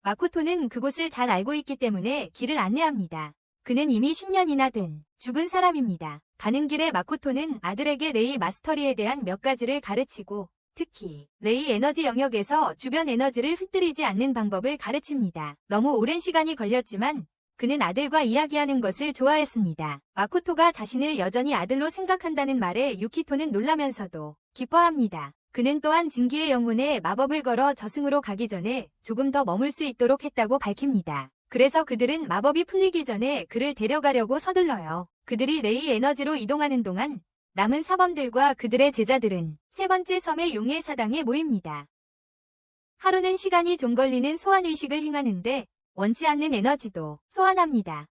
Speaker 1: 마코토는 그곳을 잘 알고 있기 때문에 길을 안내합니다. 그는 이미 10년이나 된 죽은 사람입니다. 가는 길에 마코토는 아들에게 레이 마스터리에 대한 몇 가지를 가르치고 특히 레이 에너지 영역에서 주변 에너지를 흩뜨리지 않는 방법을 가르칩니다. 너무 오랜 시간이 걸렸지만 그는 아들과 이야기하는 것을 좋아했습니다. 마코토가 자신을 여전히 아들로 생각한다는 말에 유키토는 놀라면서도 기뻐합니다. 그는 또한 진기의 영혼에 마법을 걸어 저승으로 가기 전에 조금 더 머물 수 있도록 했다고 밝힙니다. 그래서 그들은 마법이 풀리기 전에 그를 데려가려고 서둘러요. 그들이 레이 에너지로 이동하는 동안 남은 사범들과 그들의 제자들은 세 번째 섬의 용의 사당에 모입니다. 하루는 시간이 좀 걸리는 소환의식을 행하는데 원치 않는 에너지도 소환합니다.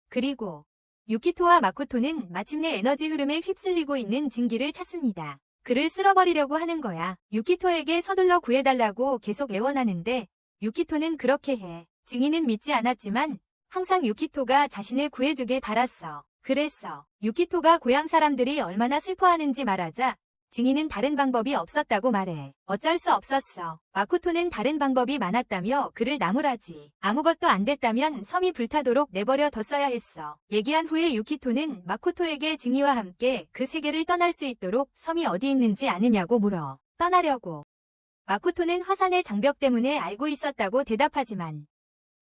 Speaker 1: 그리고 유키토와 마코토는 마침내 에너지 흐름에 휩쓸리고 있는 진기를 찾습니다. 그를 쓸어버리려고 하는 거야. 유키토에게 서둘러 구해달라고 계속 애원하는데 유키토는 그렇게 해. 증인은 믿지 않았지만 항상 유키토가 자신을 구해주길 바랐어. 그랬어. 유키토가 고향 사람들이 얼마나 슬퍼하는지 말하자 증인은 다른 방법이 없었다고 말해. 어쩔 수 없었어. 마코토는 다른 방법이 많았다며 그를 나무라지. 아무것도 안 됐다면 섬이 불타도록 내버려 뒀어야 했어. 얘기한 후에 유키토는 마코토에게 증이와 함께 그 세계를 떠날 수 있도록 섬이 어디 있는지 아느냐고 물어. 떠나려고. 마코토는 화산의 장벽 때문에 알고 있었다고 대답하지만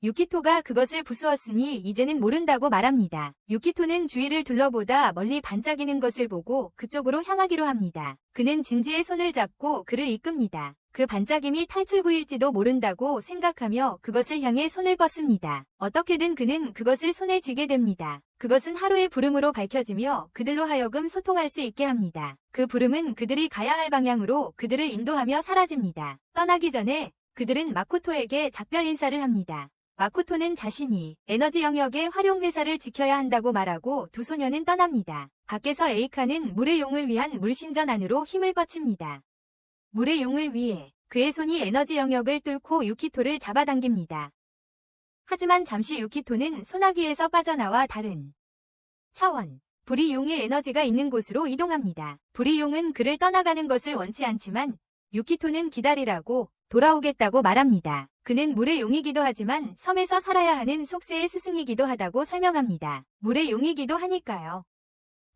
Speaker 1: 유키토가 그것을 부수었으니 이제는 모른다고 말합니다. 유키토는 주위를 둘러보다 멀리 반짝이는 것을 보고 그쪽으로 향하기로 합니다. 그는 진지의 손을 잡고 그를 이끕니다. 그 반짝임이 탈출구일지도 모른다고 생각하며 그것을 향해 손을 뻗습니다. 어떻게든 그는 그것을 손에 쥐게 됩니다. 그것은 하루의 부름으로 밝혀지며 그들로 하여금 소통할 수 있게 합니다. 그 부름은 그들이 가야 할 방향으로 그들을 인도하며 사라집니다. 떠나기 전에 그들은 마코토에게 작별 인사를 합니다. 마코토는 자신이 에너지 영역의 활용회사를 지켜야 한다고 말하고 두 소녀는 떠납니다. 밖에서 에이카는 물의 용을 위한 물신전 안으로 힘을 뻗칩니다. 물의 용을 위해 그의 손이 에너지 영역을 뚫고 유키토를 잡아당깁니다. 하지만 잠시 유키토는 소나기에서 빠져나와 다른 차원, 불의 용의 에너지가 있는 곳으로 이동합니다. 불의 용은 그를 떠나가는 것을 원치 않지만 유키토는 기다리라고 돌아오겠다고 말합니다. 그는 물의 용이기도 하지만 섬에서 살아야 하는 속세의 스승이기도 하다고 설명합니다. 물의 용이기도 하니까요.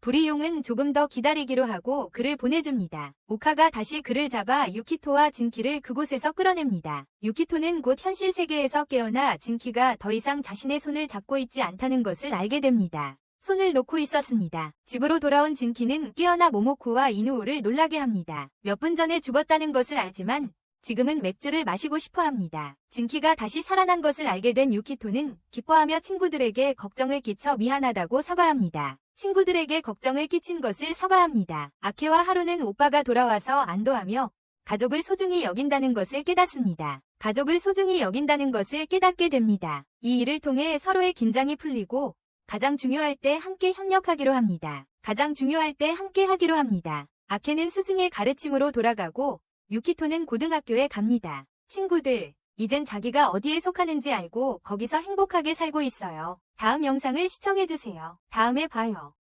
Speaker 1: 불의 용은 조금 더 기다리기로 하고 그를 보내줍니다. 오카가 다시 그를 잡아 유키토와 진키를 그곳에서 끌어냅니다. 유키토는 곧 현실 세계에서 깨어나 진키가 더 이상 자신의 손을 잡고 있지 않다는 것을 알게 됩니다. 손을 놓고 있었습니다. 집으로 돌아온 진키는 깨어나 모모코와 이누우를 놀라게 합니다. 몇 분 전에 죽었다는 것을 알지만 지금은 맥주를 마시고 싶어 합니다. 진키가 다시 살아난 것을 알게 된 유키토는 기뻐하며 친구들에게 걱정을 끼쳐 미안하다고 사과합니다. 친구들에게 걱정을 끼친 것을 사과합니다. 아케와 하루는 오빠가 돌아와서 안도하며 가족을 소중히 여긴다는 것을 깨닫습니다. 가족을 소중히 여긴다는 것을 깨닫게 됩니다. 이 일을 통해 서로의 긴장이 풀리고 가장 중요할 때 함께 협력하기로 합니다. 가장 중요할 때 함께 하기로 합니다. 아케는 스승의 가르침으로 돌아가고 유키토는 고등학교에 갑니다. 친구들, 이젠 자기가 어디에 속하는지 알고 거기서 행복하게 살고 있어요. 다음 영상을 시청해주세요. 다음에 봐요.